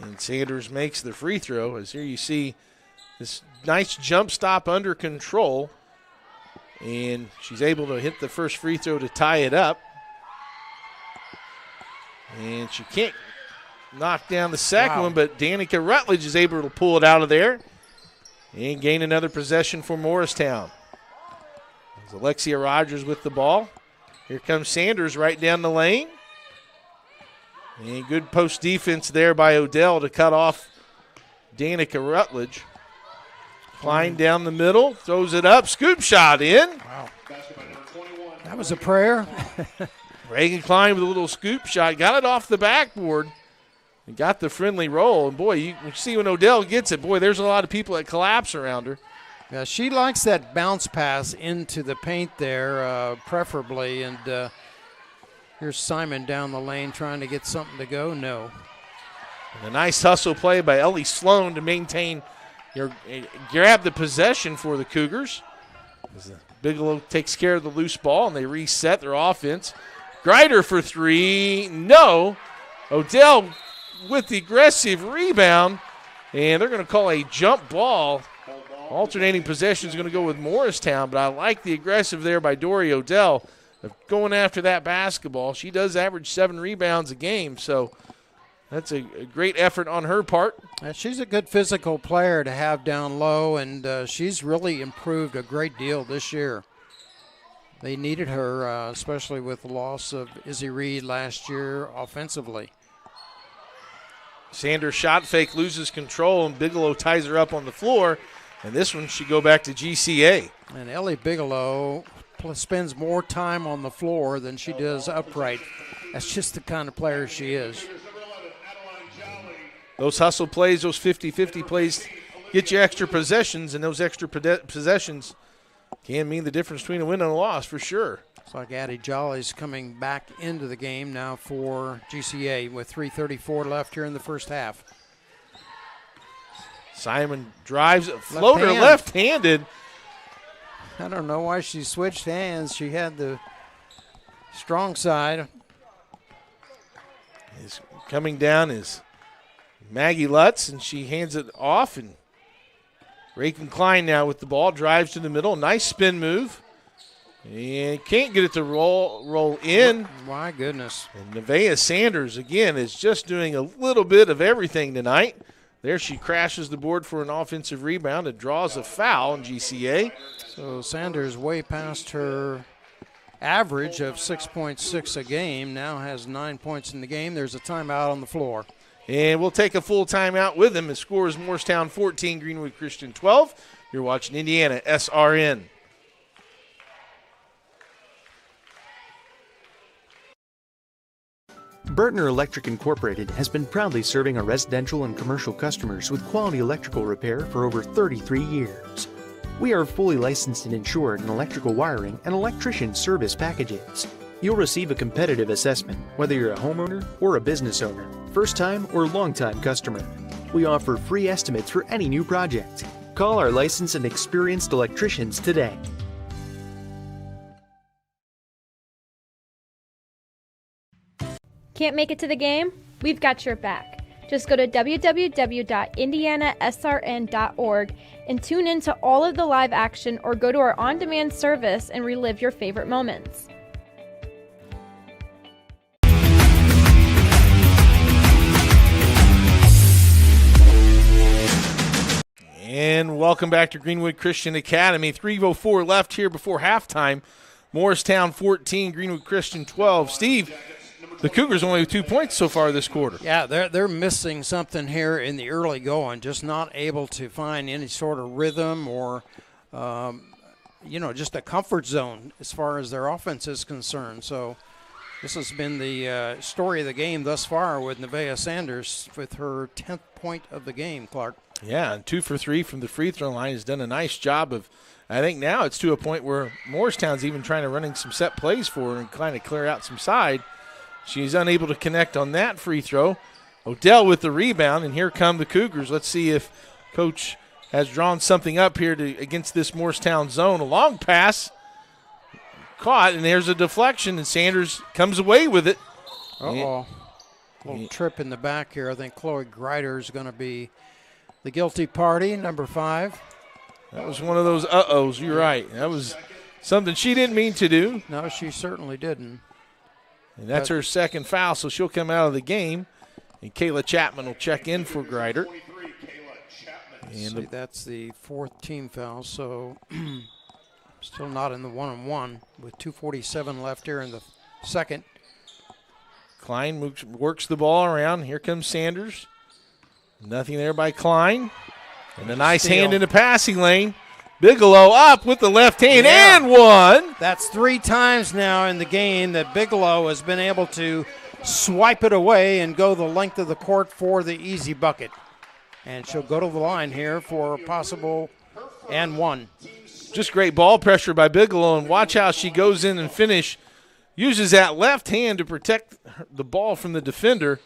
And Sanders makes the free throw. As here you see this nice jump stop under control. And she's able to hit the first free throw to tie it up. And she can't knock down the second one, but Danica Rutledge is able to pull it out of there and gain another possession for Morristown. There's Alexia Rogers with the ball. Here comes Sanders right down the lane. And good post defense there by Odell to cut off Danica Rutledge. Klein down the middle, throws it up, scoop shot in. Wow. That was a prayer. Reagan Klein with a little scoop shot, got it off the backboard and got the friendly roll. And, boy, you see when Odell gets it, boy, there's a lot of people that collapse around her. Yeah, she likes that bounce pass into the paint there, preferably. And here's Simon down the lane trying to get something to go. No. And a nice hustle play by Ellie Sloan to maintain grab the possession for the Cougars. As Bigelow takes care of the loose ball, and they reset their offense. Grider for three. No. Odell with the aggressive rebound, and they're going to call a jump ball. Alternating possession is going to go with Morristown, but I like the aggressive there by Dory Odell of going after that basketball. She does average 7 rebounds a game, so that's a great effort on her part. She's a good physical player to have down low, and she's really improved a great deal this year. They needed her, especially with the loss of Izzy Reed last year offensively. Sanders shot fake, loses control, and Bigelow ties her up on the floor. And this one should go back to GCA. And Ellie Bigelow spends more time on the floor than she does upright. That's just the kind of player she is. Those hustle plays, those 50-50 plays get you extra possessions, and those extra possessions can mean the difference between a win and a loss for sure. Looks like Addie Jolly's coming back into the game now for GCA with 3:34 left here in the first half. Simon drives, floater left-handed. I don't know why she switched hands. She had the strong side. Coming down is Maggie Lutz, and she hands it off. And Reagan Klein now with the ball, drives to the middle. Nice spin move. And can't get it to roll in. My goodness. And Nevaeh Sanders, again, is just doing a little bit of everything tonight. There she crashes the board for an offensive rebound. It draws a foul in GCA. So Sanders way past her average of 6.6 a game. Now has 9 points in the game. There's a timeout on the floor. And we'll take a full timeout with them. The score is Morristown 14, Greenwood Christian 12. You're watching IndianaSRN. Burtner Electric Incorporated has been proudly serving our residential and commercial customers with quality electrical repair for over 33 years. We are fully licensed and insured in electrical wiring and electrician service packages. You'll receive a competitive assessment whether you're a homeowner or a business owner, first-time or long-time customer. We offer free estimates for any new project. Call our licensed and experienced electricians today. Can't make it to the game? We've got your back. Just go to www.IndianaSRN.org and tune in to all of the live action, or go to our on-demand service and relive your favorite moments. And welcome back to Greenwood Christian Academy. 3:04 left here before halftime. Morristown 14, Greenwood Christian 12. Steve, the Cougars only have 2 points so far this quarter. Yeah, they're missing something here in the early going, just not able to find any sort of rhythm or, just a comfort zone as far as their offense is concerned. So this has been the story of the game thus far with Nevaeh Sanders with her 10th point of the game, Clark. Yeah, and 2 for 3 from the free throw line. Has done a nice job of, I think now it's to a point where Morristown's even trying to running some set plays for her and kind of clear out some side. She's unable to connect on that free throw. Odell with the rebound, and here come the Cougars. Let's see if Coach has drawn something up here against this Morristown zone. A long pass caught, and there's a deflection, and Sanders comes away with it. Uh-oh. Little trip in the back here. I think Chloe Greider is going to be the guilty party, number 5. That was one of those uh-ohs. You're right. That was something she didn't mean to do. No, she certainly didn't. And that's her second foul, so she'll come out of the game. And Kayla Chapman will check in for Greider. And that's the 4th team foul, so still not in the 1-on-1 with 2:47 left here in the second. Klein works the ball around. Here comes Sanders. Nothing there by Klein. And a nice hand in the passing lane. Bigelow up with the left hand and one. That's 3 times now in the game that Bigelow has been able to swipe it away and go the length of the court for the easy bucket. And she'll go to the line here for a possible and one. Just great ball pressure by Bigelow, and watch how she goes in and uses that left hand to protect the ball from the defender.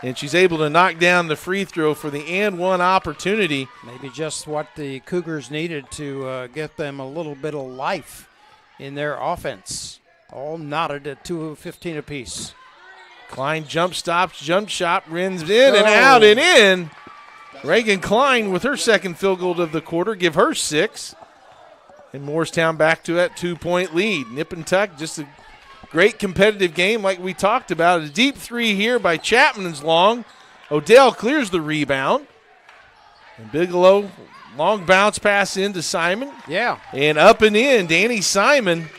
And she's able to knock down the free throw for the and one opportunity. Maybe just what the Cougars needed to get them a little bit of life in their offense. All knotted at 2:15 apiece. Klein jump shot, rins in and out and in. Reagan Klein with her second field goal of the quarter, give her 6. And Morristown back to that 2-point lead. Nip and tuck, just a great competitive game like we talked about. A deep 3 here by Chapman is long. Odell clears the rebound. And Bigelow, long bounce pass into Simon. Yeah. And up and in, Danny Simon.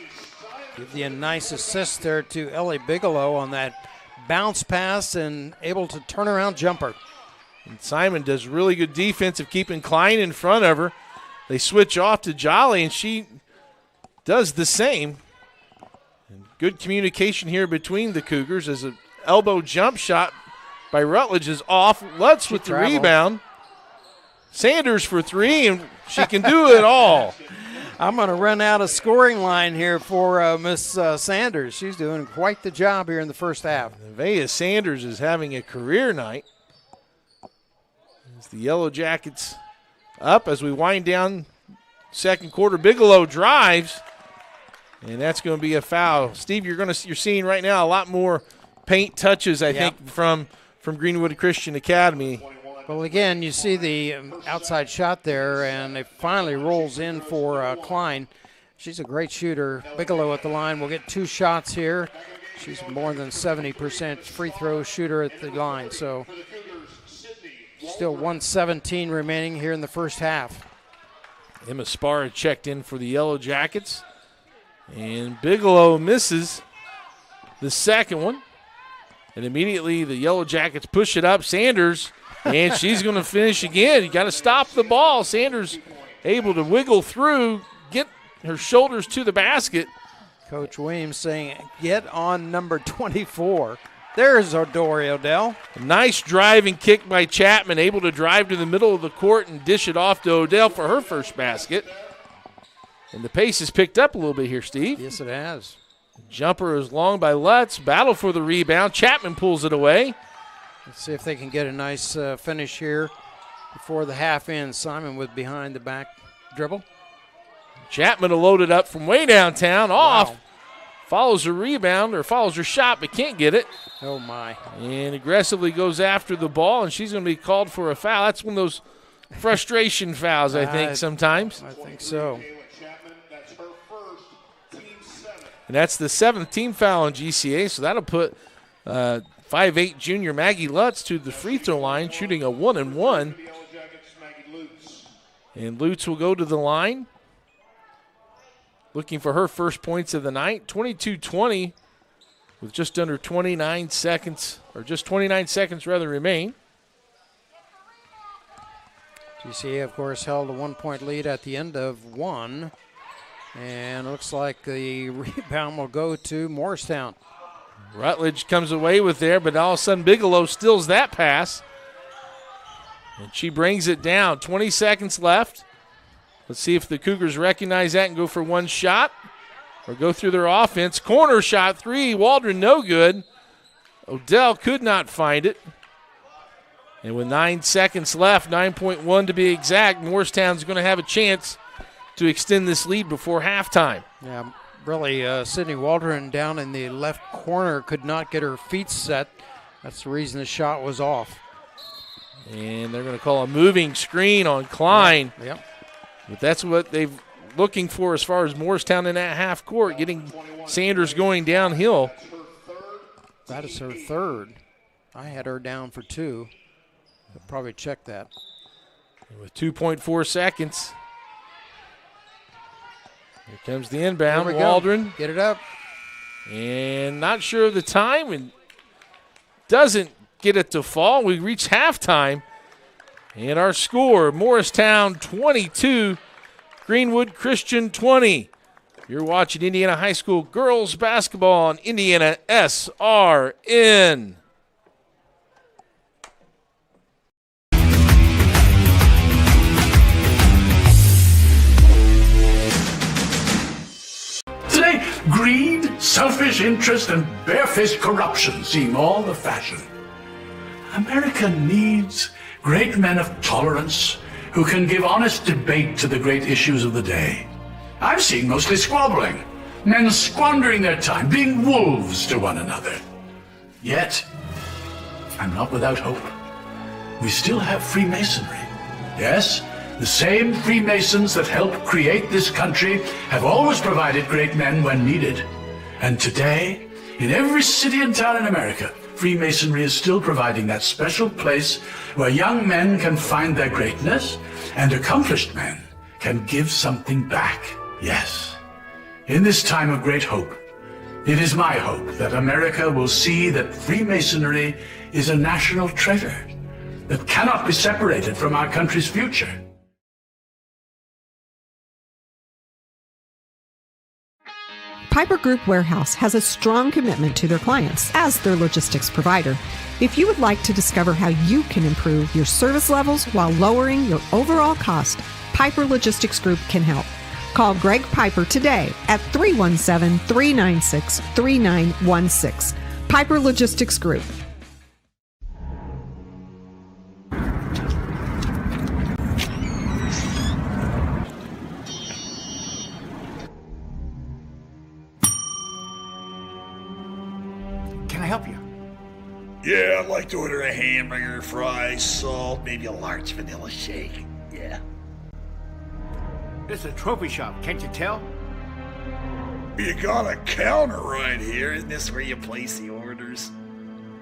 Give you a nice assist there to Ellie Bigelow on that bounce pass and able to turn around jumper. And Simon does really good defense of keeping Klein in front of her. They switch off to Jolly, and she does the same. And good communication here between the Cougars as an elbow jump shot by Rutledge is off. Lutz with the rebound. Sanders for 3, and she can do it all. I'm going to run out a scoring line here for Miss Sanders. She's doing quite the job here in the first half. Nevaeh Sanders is having a career night. As the Yellow Jackets up as we wind down second quarter. Bigelow drives, and that's going to be a foul. Steve, you're seeing right now a lot more paint touches, I think, from Greenwood Christian Academy. Well, again, you see the outside shot there, and it finally rolls in for Klein. She's a great shooter. Bigelow at the line will get 2 shots here. She's more than 70% free throw shooter at the line, so still 1:17 remaining here in the first half. Emma Sparr checked in for the Yellow Jackets, and Bigelow misses the second one. And immediately the Yellow Jackets push it up. Sanders, and she's going to finish again. You got to stop the ball. Sanders able to wiggle through, get her shoulders to the basket. Coach Williams saying, get on number 24. There's Dory Odell. A nice driving kick by Chapman, able to drive to the middle of the court and dish it off to Odell for her first basket. And the pace has picked up a little bit here, Steve. Yes, it has. Jumper is long by Lutz. Battle for the rebound. Chapman pulls it away. Let's see if they can get a nice finish here before the half ends. Simon with behind the back dribble. Chapman will load it up from way downtown. Off. Wow. Follows her rebound, or follows her shot, but can't get it. Oh, my. And aggressively goes after the ball, and she's going to be called for a foul. That's one of those frustration fouls, I think, sometimes. I think so. And that's the 7th team foul on GCA, so that'll put 5'8" junior Maggie Lutz to the free throw line, shooting a 1-and-1. And Lutz will go to the line, looking for her first points of the night. 22-20 with just under 29 seconds, or just 29 seconds rather remain. GCA, of course, held a 1-point lead at the end of 1. And it looks like the rebound will go to Morristown. Rutledge comes away with there, but all of a sudden Bigelow steals that pass. And she brings it down. 20 seconds left. Let's see if the Cougars recognize that and go for one shot or go through their offense. Corner shot 3, Waldron no good. Odell could not find it. And with 9 seconds left, 9.1 to be exact, Morristown's going to have a chance to extend this lead before halftime. Yeah, really, Sydney Waldron down in the left corner could not get her feet set. That's the reason the shot was off. And they're going to call a moving screen on Klein. Yep. But that's what they're looking for as far as Morristown in that half court, getting Sanders going downhill. That is her third. I had her down for 2. I'll probably check that. And with 2.4 seconds. Here comes the inbound. Waldron. Get it up. And not sure of the time, and doesn't get it to fall. We reach halftime. And our score, Morristown 22, Greenwood Christian 20. You're watching Indiana High School girls basketball on IndianaSRN. Today, greed, selfish interest, and barefaced corruption seem all the fashion. America needs great men of tolerance who can give honest debate to the great issues of the day. I'm seeing mostly squabbling, men squandering their time, being wolves to one another. Yet, I'm not without hope. We still have Freemasonry. Yes, the same Freemasons that helped create this country have always provided great men when needed. And today, in every city and town in America, Freemasonry is still providing that special place where young men can find their greatness and accomplished men can give something back. Yes, in this time of great hope, it is my hope that America will see that Freemasonry is a national treasure that cannot be separated from our country's future. Piper Group Warehouse has a strong commitment to their clients as their logistics provider. If you would like to discover how you can improve your service levels while lowering your overall cost, Piper Logistics Group can help. Call Greg Piper today at 317-396-3916. Piper Logistics Group. Can I help you? Yeah, I'd like to order a hamburger, fries, salt, maybe a large vanilla shake. Yeah. This is a trophy shop, can't you tell? You got a counter right here. Isn't this where you place the orders?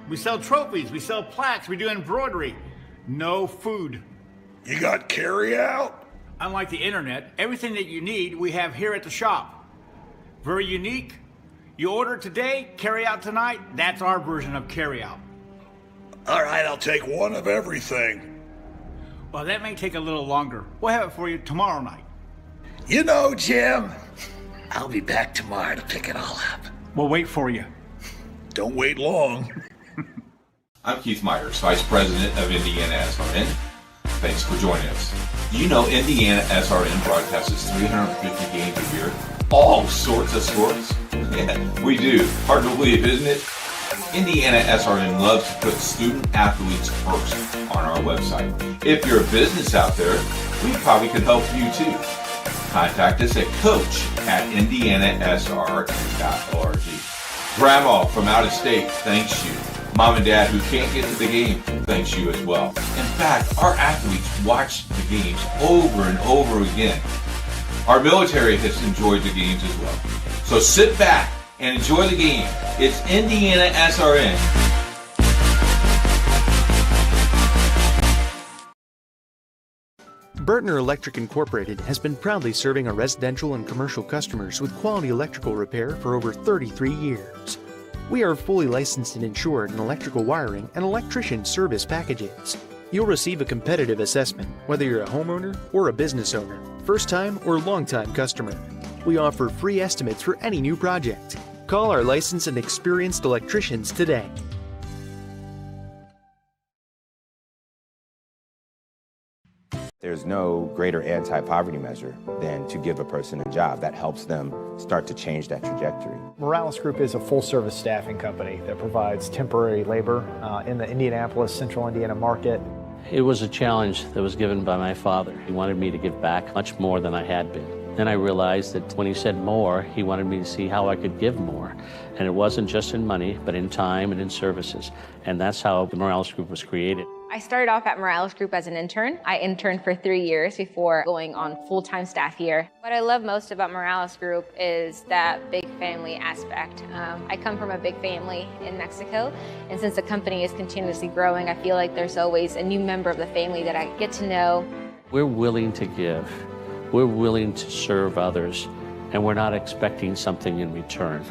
We sell trophies, we sell plaques, we do embroidery. No food. You got carry out? Unlike the internet, everything that you need we have here at the shop. Very unique. You order today, carry out tonight. That's our version of carry out. All right, I'll take one of everything. Well, that may take a little longer. We'll have it for you tomorrow night. You know, Jim, I'll be back tomorrow to pick it all up. We'll wait for you. Don't wait long. I'm Keith Myers, Vice President of IndianaSRN. Thanks for joining us. Do you know IndianaSRN broadcasts 350 games a year? All sorts of sports? Yeah, we do. Hard to believe, isn't it? IndianaSRN loves to put student athletes first on our website. If you're a business out there, we probably could help you too. Contact us at coach@indianasrn.org. Grandma from out of state thanks you. Mom and Dad who can't get to the game thanks you as well. In fact, our athletes watch the games over and over again. Our military has enjoyed the games as well. So sit back and enjoy the game. It's IndianaSRN. Bertner Electric Incorporated has been proudly serving our residential and commercial customers with quality electrical repair for over 33 years. We are fully licensed and insured in electrical wiring and electrician service packages. You'll receive a competitive assessment whether you're a homeowner or a business owner, first-time or long-time customer. We offer free estimates for any new project. Call our licensed and experienced electricians today. There's no greater anti-poverty measure than to give a person a job. That helps them start to change that trajectory. Morales Group is a full-service staffing company that provides temporary labor in the Indianapolis, Central Indiana market. It was a challenge that was given by my father. He wanted me to give back much more than I had been. Then I realized that when he said more, he wanted me to see how I could give more. And it wasn't just in money, but in time and in services. And that's how the Morales Group was created. I started off at Morales Group as an intern. I interned for 3 years before going on full-time staff here. What I love most about Morales Group is that big family aspect. I come from a big family in Mexico, and since the company is continuously growing, I feel like there's always a new member of the family that I get to know. We're willing to give. We're willing to serve others, and we're not expecting something in return.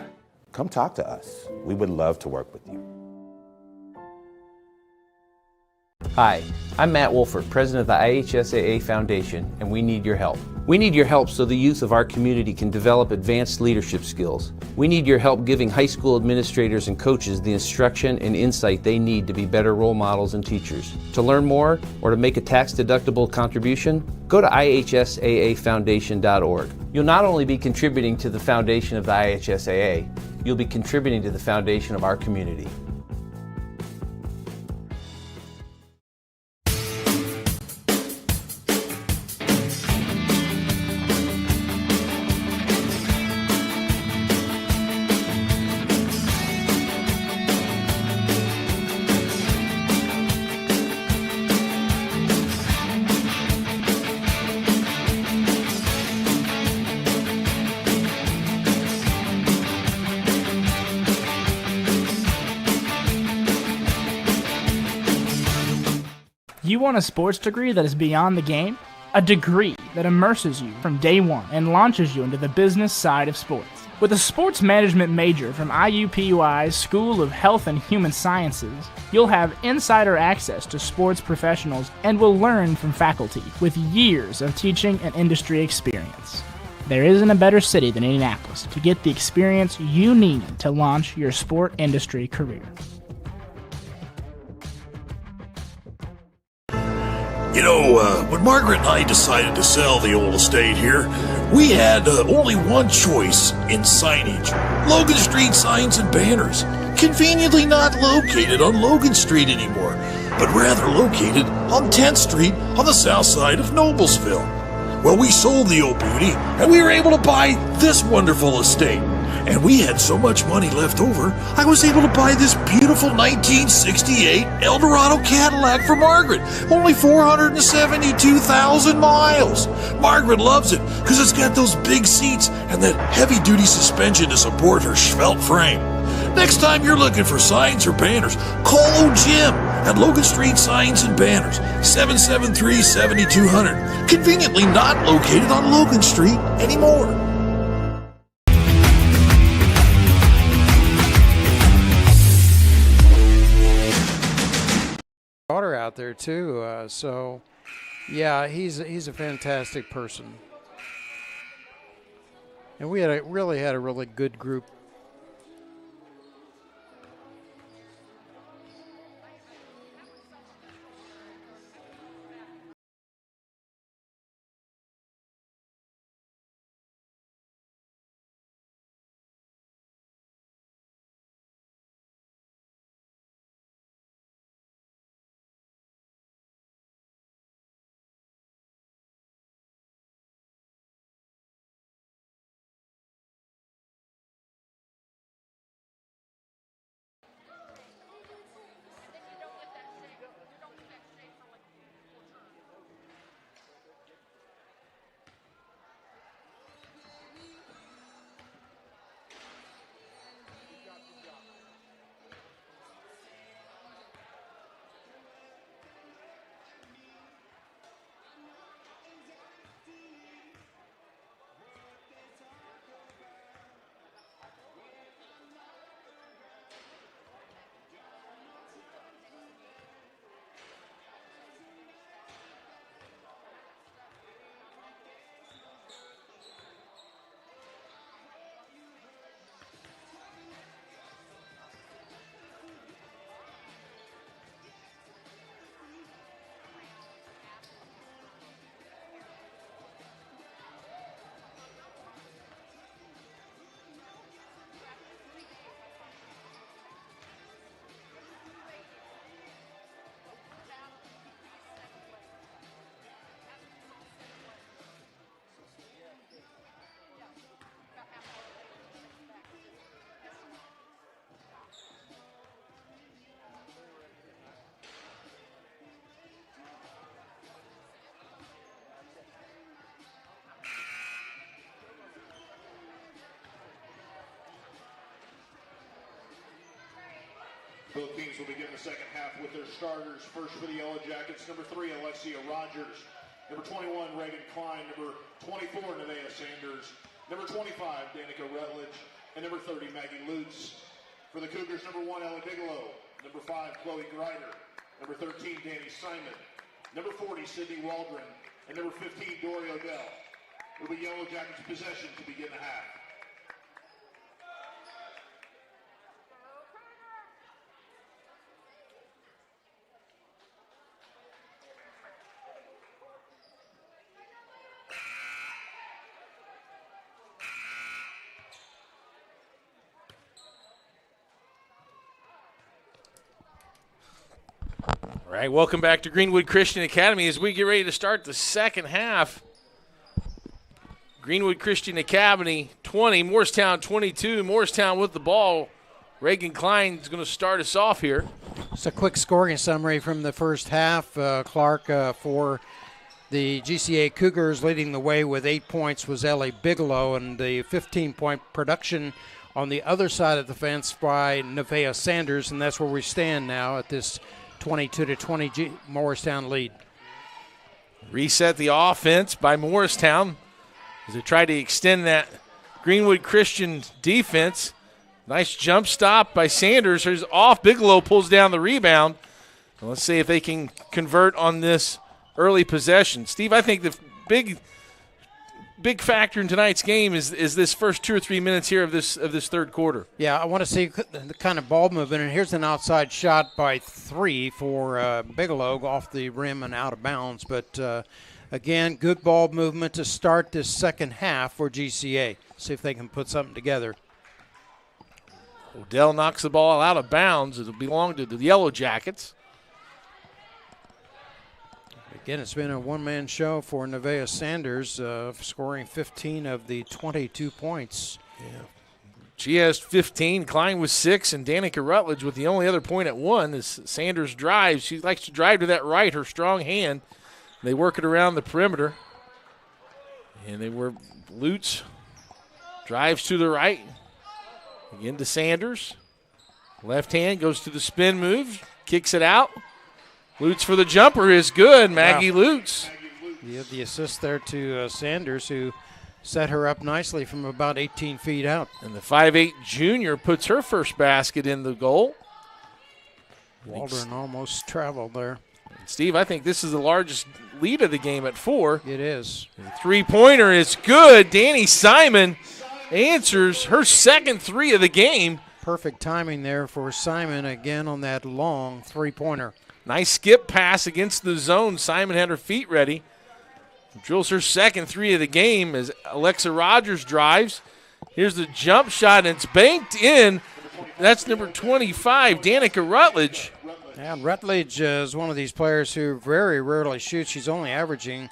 Come talk to us. We would love to work with you. Hi, I'm Matt Wolford, president of the IHSAA Foundation, and we need your help. We need your help so the youth of our community can develop advanced leadership skills. We need your help giving high school administrators and coaches the instruction and insight they need to be better role models and teachers. To learn more or to make a tax-deductible contribution, go to IHSAAfoundation.org. You'll not only be contributing to the foundation of the IHSAA, you'll be contributing to the foundation of our community. You want a sports degree that is beyond the game? A degree that immerses you from day one and launches you into the business side of sports. With a sports management major from IUPUI's School of Health and Human Sciences, you'll have insider access to sports professionals and will learn from faculty with years of teaching and industry experience. There isn't a better city than Indianapolis to get the experience you need to launch your sport industry career. You know, when Margaret and I decided to sell the old estate here, we had only one choice in signage. Logan Street signs and banners. Conveniently not located on Logan Street anymore, but rather located on 10th Street on the south side of Noblesville. Well, we sold the old beauty, and we were able to buy this wonderful estate. And we had so much money left over, I was able to buy this beautiful 1968 Eldorado Cadillac for Margaret. Only 472,000 miles. Margaret loves it because it's got those big seats and that heavy-duty suspension to support her svelte frame. Next time you're looking for signs or banners, call old Jim at Logan Street Signs and Banners, 773-7200. Conveniently not located on Logan Street anymore. Daughter out there too, so yeah, he's a fantastic person, and we really had a really good group. Both teams will begin the second half with their starters. First for the Yellow Jackets, number 3, Alexia Rogers. Number 21, Reagan Klein. Number 24, Nevaeh Sanders. Number 25, Danica Rutledge. And number 30, Maggie Lutz. For the Cougars, number 1, Ellie Bigelow. Number 5, Chloe Greider. Number 13, Danny Simon. Number 40, Sydney Waldron. And number 15, Dory Odell. It will be Yellow Jackets' possession to begin the half. All right, welcome back to Greenwood Christian Academy as we get ready to start the second half. Greenwood Christian Academy 20, Morristown 22. Morristown with the ball. Reagan Klein is going to start us off here. Just a quick scoring summary from the first half. Clark for the GCA Cougars leading the way with 8 points was Ellie Bigelow, and the 15-point production on the other side of the fence by Nevaeh Sanders, and that's where we stand now at this 22-20 Morristown lead. Reset the offense by Morristown as they try to extend that Greenwood Christian defense. Nice jump stop by Sanders. There's off. Bigelow pulls down the rebound. Well, let's see if they can convert on this early possession. Steve, I think the big factor in tonight's game is this first 2 or 3 minutes here of this third quarter. Yeah, I want to see the kind of ball movement. And here's an outside shot by 3 for Bigelow off the rim and out of bounds. But, again, good ball movement to start this second half for GCA. See if they can put something together. Odell knocks the ball out of bounds. It'll belong to the Yellow Jackets. Again, it's been a one-man show for Nevaeh Sanders, scoring 15 of the 22 points. Yeah. She has 15. Klein with 6, and Danica Rutledge with the only other point at 1 as Sanders drives. She likes to drive to that right, her strong hand. They work it around the perimeter. And they were Lutz drives to the right. Again to Sanders. Left hand goes to the spin move, kicks it out. Lutz for the jumper is good. Maggie Lutz. You have the assist there to Sanders, who set her up nicely from about 18 feet out. And the 5'8 junior puts her first basket in the goal. Waldron almost traveled there. Steve, I think this is the largest lead of the game at 4. It is. The three-pointer is good. Danny Simon answers her second 3 of the game. Perfect timing there for Simon again on that long three-pointer. Nice skip pass against the zone. Simon had her feet ready. Drills her second 3 of the game as Alexa Rogers drives. Here's the jump shot, and it's banked in. That's number 25, Danica Rutledge. Yeah, Rutledge is one of these players who very rarely shoots. She's only averaging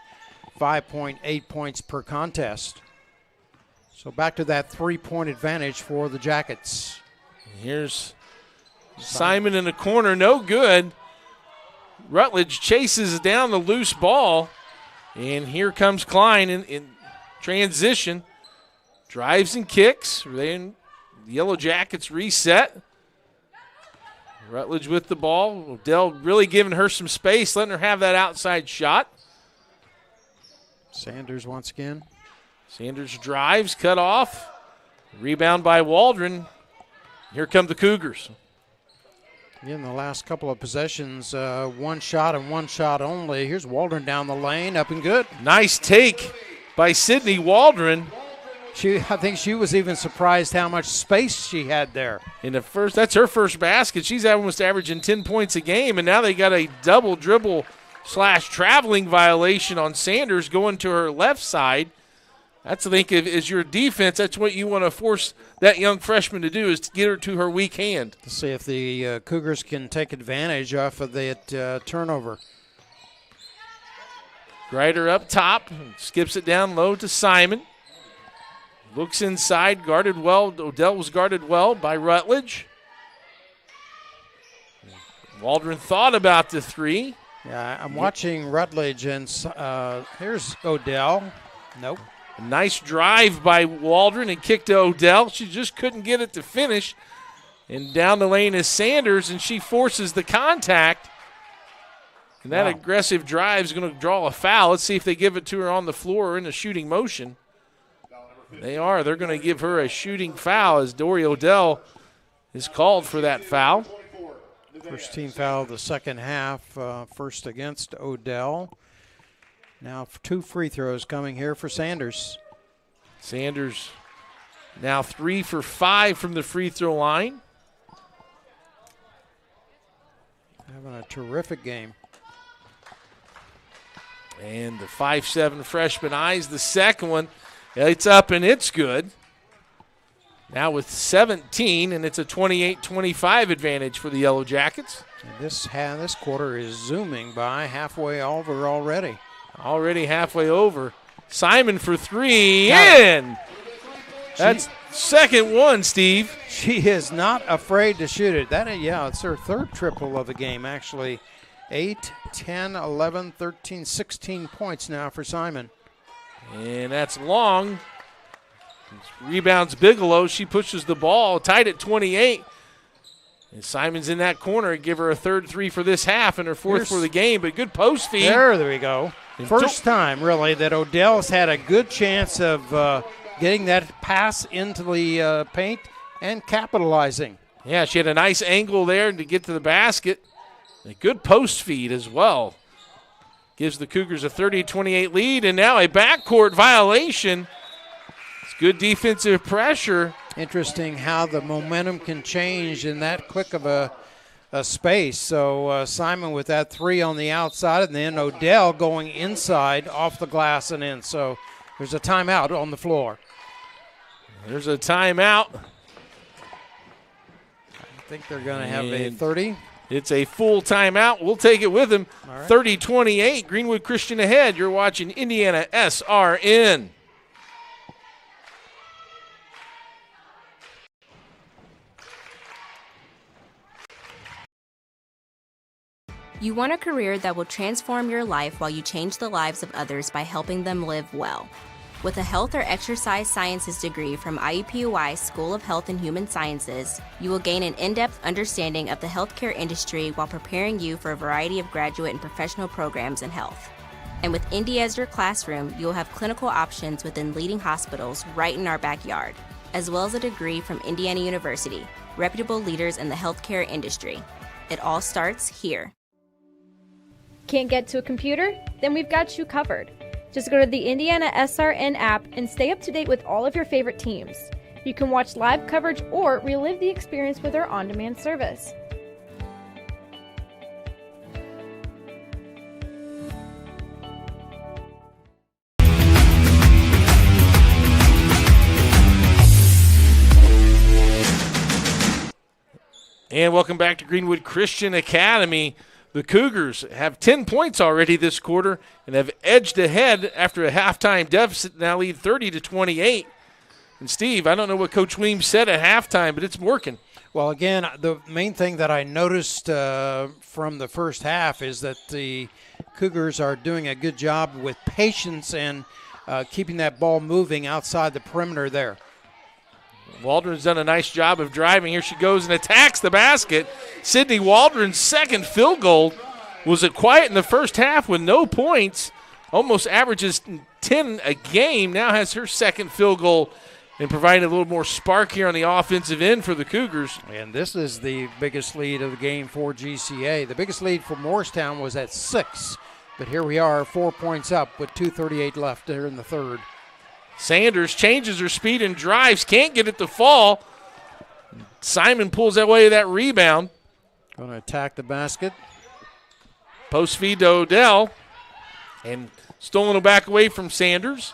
5.8 points per contest. So back to that 3-point advantage for the Jackets. Here's Simon in the corner, no good. Rutledge chases down the loose ball, and here comes Klein in transition. Drives and kicks. Then the Yellow Jackets reset. Rutledge with the ball. Odell really giving her some space, letting her have that outside shot. Sanders once again. Sanders drives, cut off. Rebound by Waldron. Here come the Cougars. In the last couple of possessions, one shot and one shot only. Here's Waldron down the lane, up and good. Nice take by Sydney Waldron. I think she was even surprised how much space she had there. That's her first basket. She's almost averaging 10 points a game, and now they got a double dribble / traveling violation on Sanders going to her left side. That's, I think, is your defense. That's what you want to force that young freshman to do, is to get her to her weak hand. To see if the Cougars can take advantage off of that turnover. Greider up top, skips it down low to Simon. Looks inside, guarded well. Odell was guarded well by Rutledge. Waldron thought about the 3. Yeah, I'm watching Rutledge, and here's Odell. Nope. A nice drive by Waldron and kick to Odell. She just couldn't get it to finish. And down the lane is Sanders, and she forces the contact. And that aggressive drive is going to draw a foul. Let's see if they give it to her on the floor or in a shooting motion. They are. They're going to give her a shooting foul as Dory Odell is called for that foul. First team foul of the second half, first against Odell. Now 2 free throws coming here for Sanders. Sanders now 3 for 5 from the free throw line. Having a terrific game. And the 5'7" freshman eyes the second one. It's up and it's good. Now with 17, and it's a 28-25 advantage for the Yellow Jackets. And this quarter is zooming by, halfway over already. Already halfway over. Simon for 3, in! That's second one, Steve. She is not afraid to shoot it. It's her third triple of the game, actually. 8, 10, 11, 13, 16 points now for Simon. And that's long. Rebounds Bigelow. She pushes the ball, tied at 28. And Simon's in that corner. Give her a third 3 for this half and her fourth for the game, but good post feed. There we go. First time, really, that Odell's had a good chance of getting that pass into the paint and capitalizing. Yeah, she had a nice angle there to get to the basket. A good post feed as well. Gives the Cougars a 30-28 lead, and now a backcourt violation. It's good defensive pressure. Interesting how the momentum can change in that quick of a space. So Simon with that 3 on the outside, and then Odell going inside off the glass and in. So there's a timeout on the floor. There's a timeout. I think they're going to have a 30. It's a full timeout. We'll take it with them. Right. 30-28, Greenwood Christian ahead. You're watching Indiana SRN. You want a career that will transform your life while you change the lives of others by helping them live well. With a health or exercise sciences degree from IUPUI School of Health and Human Sciences, you will gain an in-depth understanding of the healthcare industry while preparing you for a variety of graduate and professional programs in health. And with Indy as your classroom, you will have clinical options within leading hospitals right in our backyard, as well as a degree from Indiana University, reputable leaders in the healthcare industry. It all starts here. Can't get to a computer? Then we've got you covered. Just go to the IndianaSRN app and stay up to date with all of your favorite teams. You can watch live coverage or relive the experience with our on-demand service. And welcome back to Greenwood Christian Academy. The Cougars have 10 points already this quarter and have edged ahead after a halftime deficit, now lead 30-28. And, Steve, I don't know what Coach Weems said at halftime, but it's working. Well, again, the main thing that I noticed from the first half is that the Cougars are doing a good job with patience and keeping that ball moving outside the perimeter there. Waldron's done a nice job of driving. Here she goes and attacks the basket. Sydney Waldron's second field goal. Was it quiet in the first half with no points? Almost averages 10 a game. Now has her second field goal and providing a little more spark here on the offensive end for the Cougars. And this is the biggest lead of the game for GCA. The biggest lead for Morristown was at 6. But here we are, 4 points up with 2:38 left here in the third. Sanders changes her speed and drives. Can't get it to fall. Simon pulls away that rebound. Going to attack the basket. Post feed to Odell. And stolen it back away from Sanders.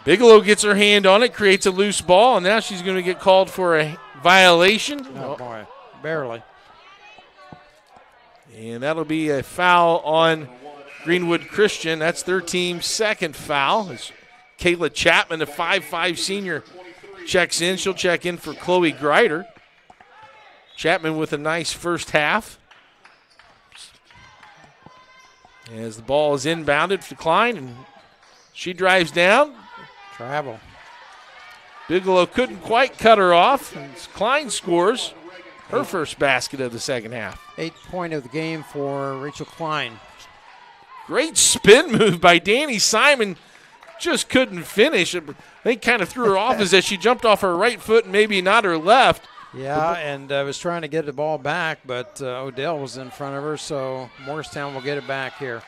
Bigelow gets her hand on it, creates a loose ball, and now she's going to get called for a violation. Oh, boy. Barely. And that'll be a foul on Greenwood Christian. That's their team's second foul. It's Kayla Chapman, the 5'5 senior, checks in. She'll check in for Chloe Greider. Chapman with a nice first half. As the ball is inbounded for Klein, and she drives down. Travel. Bigelow couldn't quite cut her off. Klein scores her first basket of the second half. 8th point of the game for Rachel Klein. Great spin move by Danny Simon. Just couldn't finish. I think kind of threw her off as she jumped off her right foot and maybe not her left. Yeah, and was trying to get the ball back, but Odell was in front of her, so Morristown will get it back here.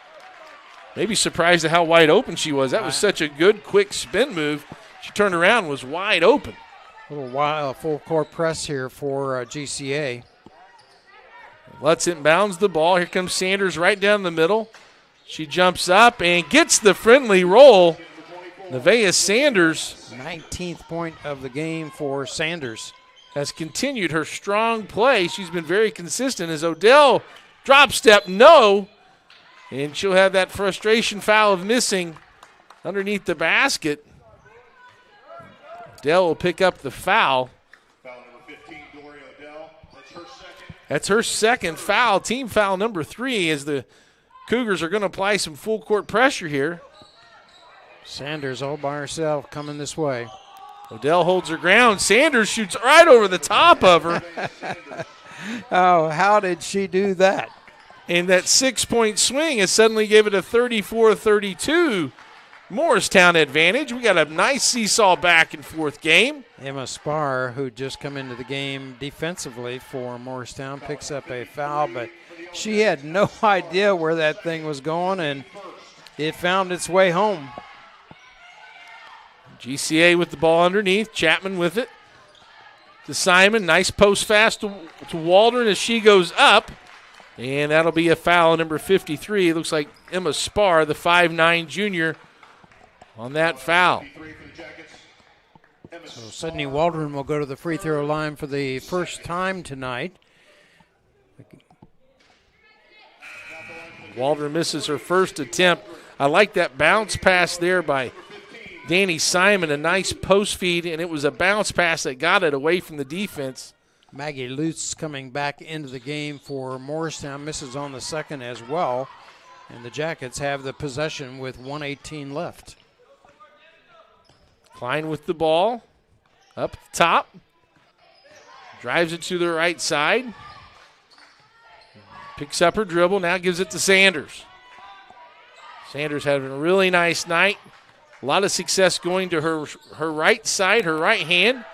Maybe surprised at how wide open she was. That was such a good, quick spin move. She turned around and was wide open. A little full court press here for GCA. Lutz inbounds the ball. Here comes Sanders right down the middle. She jumps up and gets the friendly roll. Nevaeh Sanders. 19th point of the game for Sanders. Has continued her strong play. She's been very consistent as Odell drop step, no. And she'll have that frustration foul of missing underneath the basket. Odell will pick up the foul. Foul number 15, Dory Odell. That's her second. That's her second foul, team foul number 3, as the Cougars are going to apply some full court pressure here. Sanders all by herself coming this way. Odell holds her ground. Sanders shoots right over the top of her. Oh, how did she do that? And that 6-point swing has suddenly gave it a 34-32 Morristown advantage. We got a nice seesaw back and forth game. Emma Spar, who just come into the game defensively for Morristown, picks up a foul, but she had no idea where that thing was going, and it found its way home. GCA with the ball underneath. Chapman with it to Simon. Nice post fast to Waldron as she goes up. And that'll be a foul, number 53. It looks like Emma Spar, the 5'9 junior, on that foul. So Sydney Waldron will go to the free throw line for the first time tonight. Waldron misses her first attempt. I like that bounce pass there by Danny Simon, a nice post feed, and it was a bounce pass that got it away from the defense. Maggie Lutz coming back into the game for Morristown, misses on the second as well, and the Jackets have the possession with 1:18 left. Klein with the ball, up top, drives it to the right side, picks up her dribble, now gives it to Sanders. Sanders having a really nice night. A lot of success going to her right side, her right hand.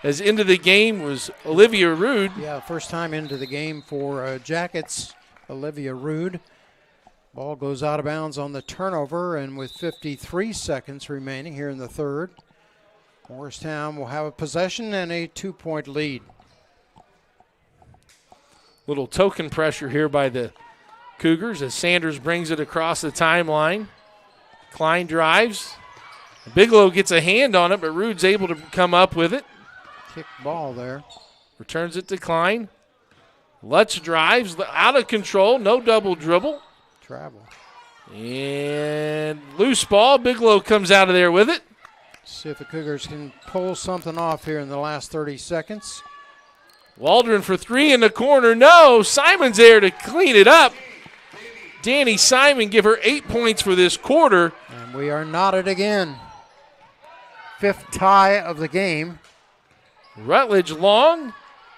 As into the game was Olivia Rude. Yeah, first time into the game for Jackets, Olivia Rude. Ball goes out of bounds on the turnover, and with 53 seconds remaining here in the third, Morristown will have a possession and a 2-point lead. Little token pressure here by the Cougars as Sanders brings it across the timeline. Klein drives. Bigelow gets a hand on it, but Rude's able to come up with it. Kick ball there. Returns it to Klein. Lutz drives, out of control, no double dribble. Travel. And loose ball. Bigelow comes out of there with it. See if the Cougars can pull something off here in the last 30 seconds. Waldron for three in the corner. No, Simon's there to clean it up. Danny Simon give her 8 points for this quarter. And we are knotted again. 5th tie of the game. Rutledge long.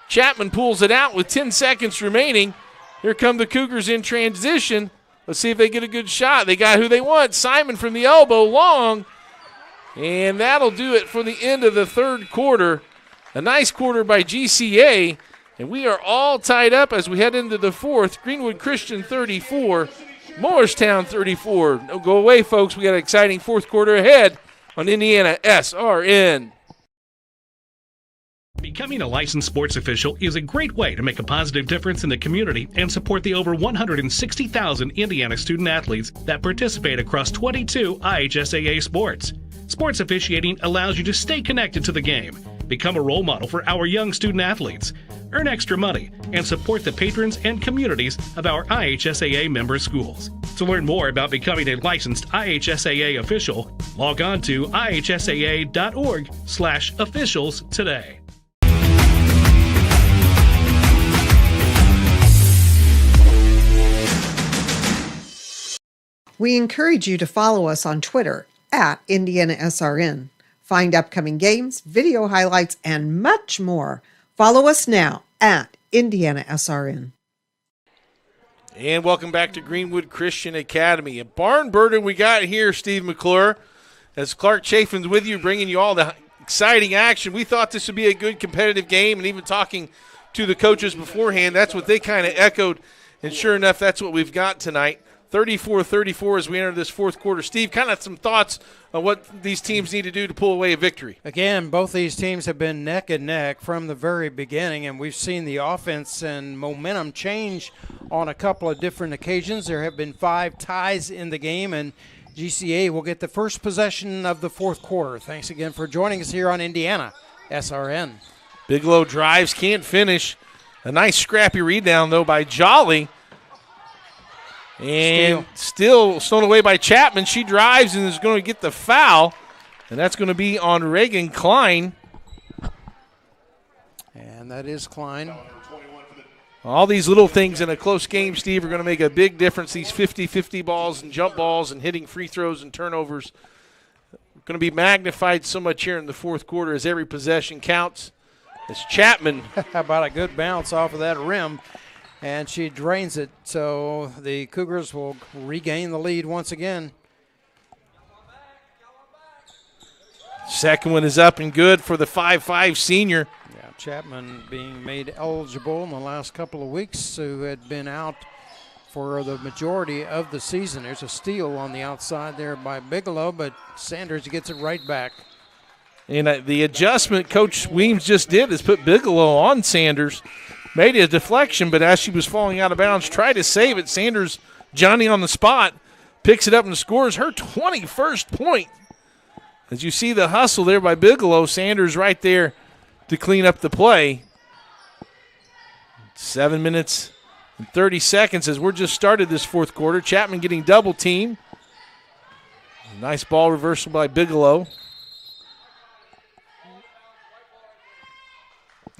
Chapman pulls it out with 10 seconds remaining. Here come the Cougars in transition. Let's see if they get a good shot. They got who they want. Simon from the elbow long. And that'll do it for the end of the third quarter. A nice quarter by GCA. And we are all tied up as we head into the fourth. Greenwood Christian 34, Morristown 34. Don't go away, folks. We got an exciting fourth quarter ahead on IndianaSRN. Becoming a licensed sports official is a great way to make a positive difference in the community and support the over 160,000 Indiana student athletes that participate across 22 IHSAA sports. Sports officiating allows you to stay connected to the game, become a role model for our young student athletes, earn extra money, and support the patrons and communities of our IHSAA member schools. To learn more about becoming a licensed IHSAA official, log on to ihsaa.org/officials today. We encourage you to follow us on Twitter @IndianaSRN. Find upcoming games, video highlights, and much more. Follow us now at IndianaSRN. And welcome back to Greenwood Christian Academy. A barn burner we got here, Steve McClure. As Clark Chafin's with you, bringing you all the exciting action. We thought this would be a good competitive game, and even talking to the coaches beforehand, that's what they kind of echoed. And sure enough, that's what we've got tonight. 34-34 as we enter this fourth quarter. Steve, kind of some thoughts on what these teams need to do to pull away a victory. Again, both these teams have been neck and neck from the very beginning, and we've seen the offense and momentum change on a couple of different occasions. There have been 5 ties in the game, and GCA will get the first possession of the fourth quarter. Thanks again for joining us here on Indiana SRN. Bigelow drives, can't finish. A nice scrappy rebound, though, by Jolly. And still stolen away by Chapman. She drives and is going to get the foul, and that's going to be on Reagan Klein. And that is Klein. All these little things in a close game, Steve, are going to make a big difference. These 50-50 balls and jump balls and hitting free throws and turnovers are going to be magnified so much here in the fourth quarter as every possession counts. It's Chapman. How about a good bounce off of that rim? And she drains it, so the Cougars will regain the lead once again. Second one is up and good for the 5'5 senior. Yeah, Chapman being made eligible in the last couple of weeks, who had been out for the majority of the season. There's a steal on the outside there by Bigelow, but Sanders gets it right back. And the adjustment Coach Weems just did is put Bigelow on Sanders. Made a deflection, but as she was falling out of bounds, tried to save it. Sanders, Johnny on the spot, picks it up and scores her 21st point. As you see the hustle there by Bigelow, Sanders right there to clean up the play. 7 minutes and 30 seconds as we're just started this fourth quarter. Chapman getting double teamed. Nice ball reversal by Bigelow.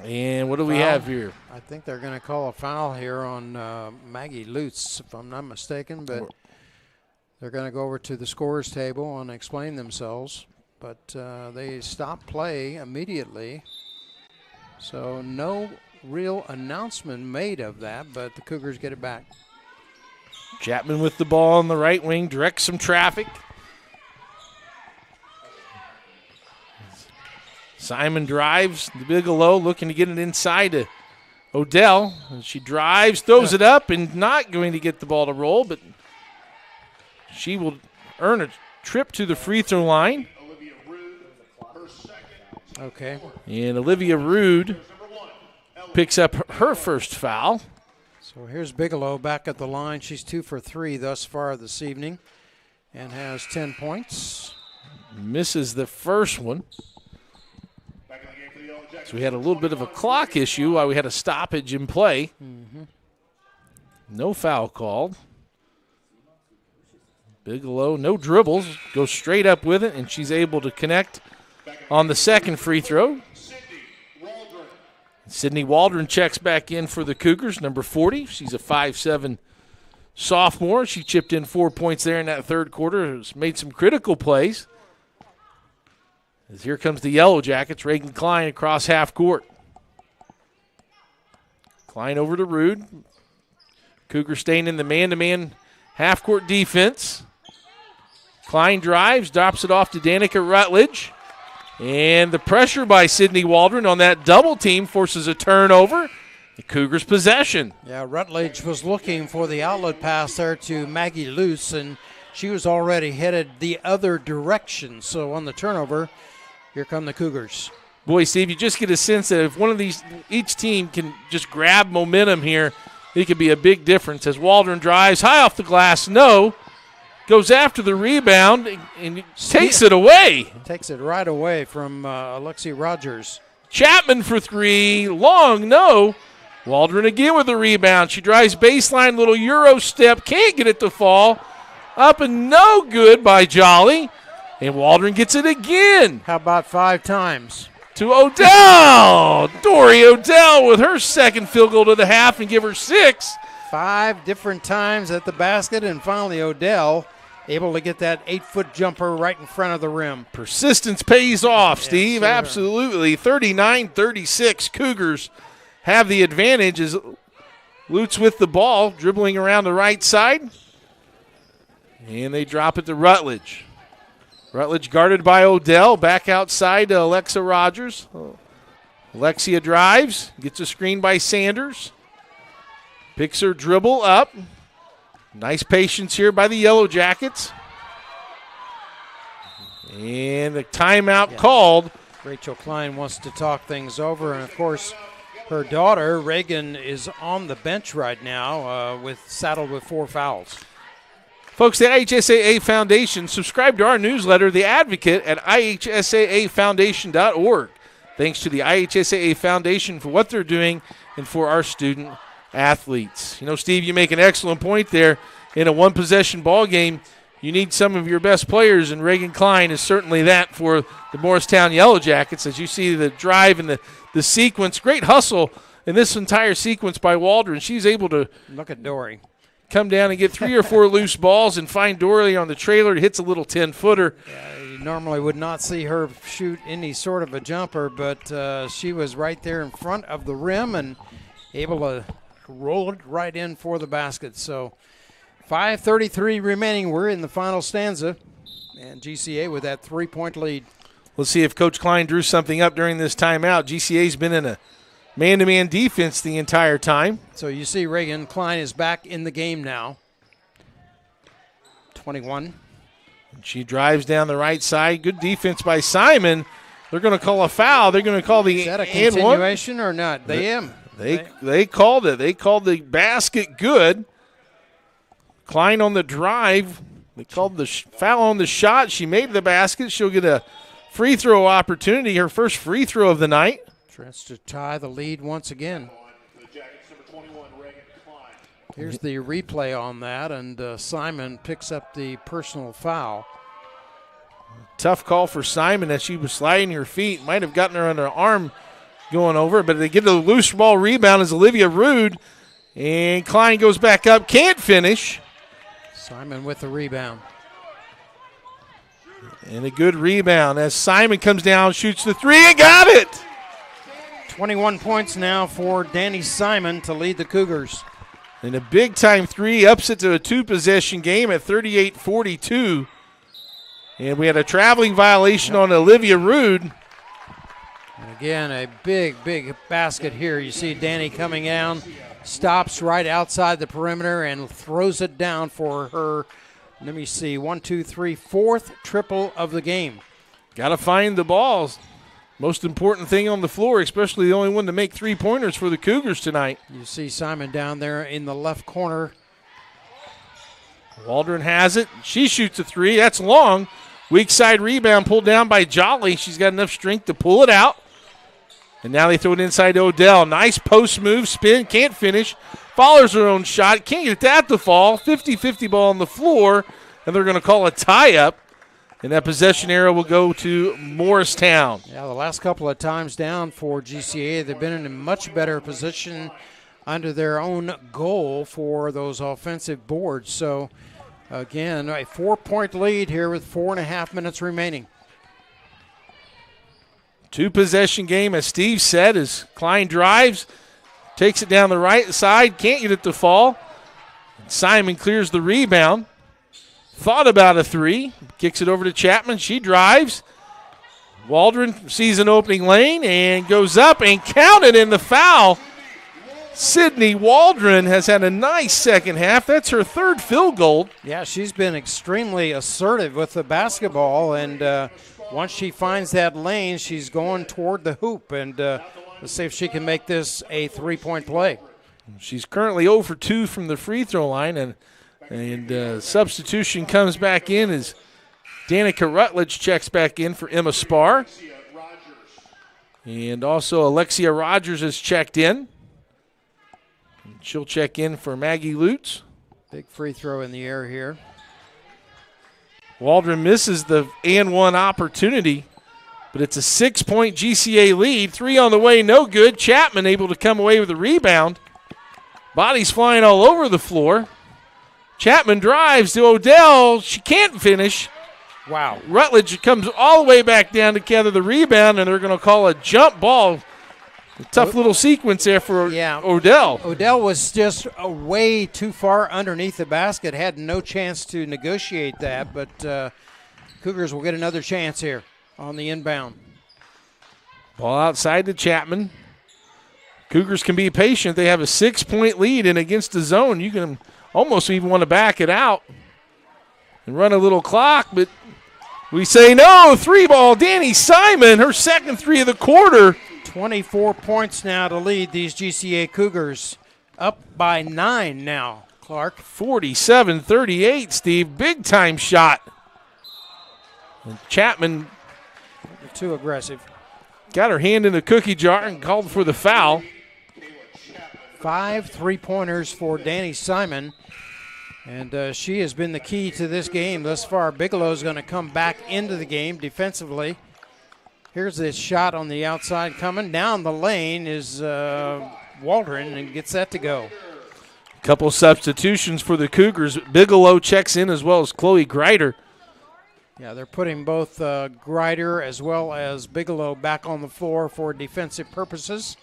And what do we have here? I think they're going to call a foul here on Maggie Lutz, if I'm not mistaken, but they're going to go over to the scorer's table and explain themselves. But they stop play immediately, so no real announcement made of that, but the Cougars get it back. Chapman with the ball on the right wing, directs some traffic. Simon drives, Bigelow looking to get it inside to Odell. She drives, throws it up, and not going to get the ball to roll, but she will earn a trip to the free throw line. Okay. And Olivia Rude picks up her first foul. So here's Bigelow back at the line. She's 2 for 3 thus far this evening and has 10 points. Misses the first one. So we had a little bit of a clock issue while we had a stoppage in play. No foul called. Bigelow, no dribbles, goes straight up with it, and she's able to connect on the second free throw. Sydney Waldron checks back in for the Cougars, number 40. She's a 5'7" sophomore. She chipped in 4 points there in that third quarter. Has made some critical plays. As here comes the Yellow Jackets, Reagan Klein across half court. Klein over to Rude. Cougar staying in the man-to-man half-court defense. Klein drives, drops it off to Danica Rutledge. And the pressure by Sydney Waldron on that double team forces a turnover. The Cougars' possession. Yeah, Rutledge was looking for the outlet pass there to Maggie Luce, and she was already headed the other direction. So on the turnover, here come the Cougars. Boy, Steve, you just get a sense that if one of these, each team can just grab momentum here, it could be a big difference. As Waldron drives high off the glass, goes after the rebound and takes it away. Takes it right away from Alexi Rogers. Chapman for three, long no. Waldron again with the rebound. She drives baseline, little Euro step, can't get it to fall. Up and no good by Jolly. And Waldron gets it again. How about 5 times? To Odell. Dory Odell with her second field goal to the half and give her 6. 5 different times at the basket, and finally Odell able to get that 8-foot jumper right in front of the rim. Persistence pays off, Steve. sir. Absolutely. 39-36. Cougars have the advantage as Lutz with the ball, dribbling around the right side. And they drop it to Rutledge. Rutledge guarded by Odell. Back outside to Alexa Rogers. Alexia drives. Gets a screen by Sanders. Picks her dribble up. Nice patience here by the Yellow Jackets. And the timeout called. Rachel Klein wants to talk things over. And, of course, her daughter, Reagan, is on the bench right now saddled with 4 fouls. Folks, the IHSAA Foundation, subscribe to our newsletter, The Advocate, at IHSAAfoundation.org. Thanks to the IHSAA Foundation for what they're doing and for our student athletes. You know, Steve, you make an excellent point there. In a one-possession ball game, you need some of your best players, and Reagan Klein is certainly that for the Morristown Yellow Jackets. As you see the drive and the sequence, great hustle in this entire sequence by Waldron. She's able to look at Dory. Come down and get 3 or 4 loose balls and find Dory on the trailer. It hits a little 10-footer. Yeah, you normally would not see her shoot any sort of a jumper, but she was right there in front of the rim and able to roll it right in for the basket. So 5:33 remaining. We're in the final stanza, and GCA with that 3-point lead. Let's see if Coach Klein drew something up during this timeout. GCA's been in a man-to-man defense the entire time. So you see Reagan Klein is back in the game now. 21. She drives down the right side. Good defense by Simon. They're going to call a foul. They're going to call the is that a continuation or not? They called it. They called the basket good. Klein on the drive. They called the foul on the shot. She made the basket. She'll get a free throw opportunity, her first free throw of the night. Tries to tie the lead once again. Here's the replay on that, and Simon picks up the personal foul. Tough call for Simon as she was sliding her feet. Might have gotten her on her arm going over, but they get a loose ball rebound as Olivia Rude, and Klein goes back up, can't finish. Simon with the rebound. And a good rebound as Simon comes down, shoots the 3, and got it! 21 points now for Danny Simon to lead the Cougars. And a big-time 3 ups it to a 2-possession game at 38-42. And we had a traveling violation on Olivia Rude. And again, a big, big basket here. You see Danny coming down, stops right outside the perimeter and throws it down for her, let me see, 1, 2, 3, 4th triple of the game. Got to find the balls. Most important thing on the floor, especially the only one to make 3-pointers for the Cougars tonight. You see Simon down there in the left corner. Waldron has it. She shoots a 3. That's long. Weak side rebound pulled down by Jolly. She's got enough strength to pull it out. And now they throw it inside to Odell. Nice post move, spin, can't finish. Follows her own shot, can't get that to fall. 50-50 ball on the floor, and they're going to call a tie-up. And that possession arrow will go to Morristown. Yeah, the last couple of times down for GCA, they've been in a much better position under their own goal for those offensive boards. So, again, a 4-point lead here with 4.5 minutes remaining. 2-possession game, as Steve said, as Klein drives, takes it down the right side, can't get it to fall. Simon clears the rebound. Thought about a 3, kicks it over to Chapman. She drives. Waldron sees an opening lane and goes up and counted in the foul. Sydney Waldron has had a nice second half. That's her 3rd field goal. Yeah, she's been extremely assertive with the basketball, and once she finds that lane, she's going toward the hoop, and let's see if she can make this a 3-point play. She's currently 0 for 2 from the free throw line, and substitution comes back in as Danica Rutledge checks back in for Emma Spar. And also Alexia Rogers has checked in. And she'll check in for Maggie Lutz. Big free throw in the air here. Waldron misses the and 1 opportunity, but it's a 6-point GCA lead. 3 on the way, no good. Chapman able to come away with a rebound. Bodies flying all over the floor. Chapman drives to Odell. She can't finish. Wow. Rutledge comes all the way back down to gather the rebound, and they're going to call a jump ball. A tough little sequence there for Odell. Odell was just way too far underneath the basket, had no chance to negotiate that, but Cougars will get another chance here on the inbound. Ball outside to Chapman. Cougars can be patient. They have a 6-point lead, and against the zone, you can almost even want to back it out and run a little clock, but we say no. 3-ball, Danny Simon, her second 3 of the quarter. 24 points now to lead these GCA Cougars. Up by 9 now, Clark. 47-38, Steve. Big-time shot. And Chapman too aggressive. Got her hand in the cookie jar and called for the foul. 5 3-pointers for Danny Simon. And she has been the key to this game thus far. Bigelow's going to come back into the game defensively. Here's this shot on the outside coming. Down the lane is Waldron and gets that to go. Couple substitutions for the Cougars. Bigelow checks in as well as Chloe Greider. Yeah, they're putting both Greider as well as Bigelow back on the floor for defensive purposes.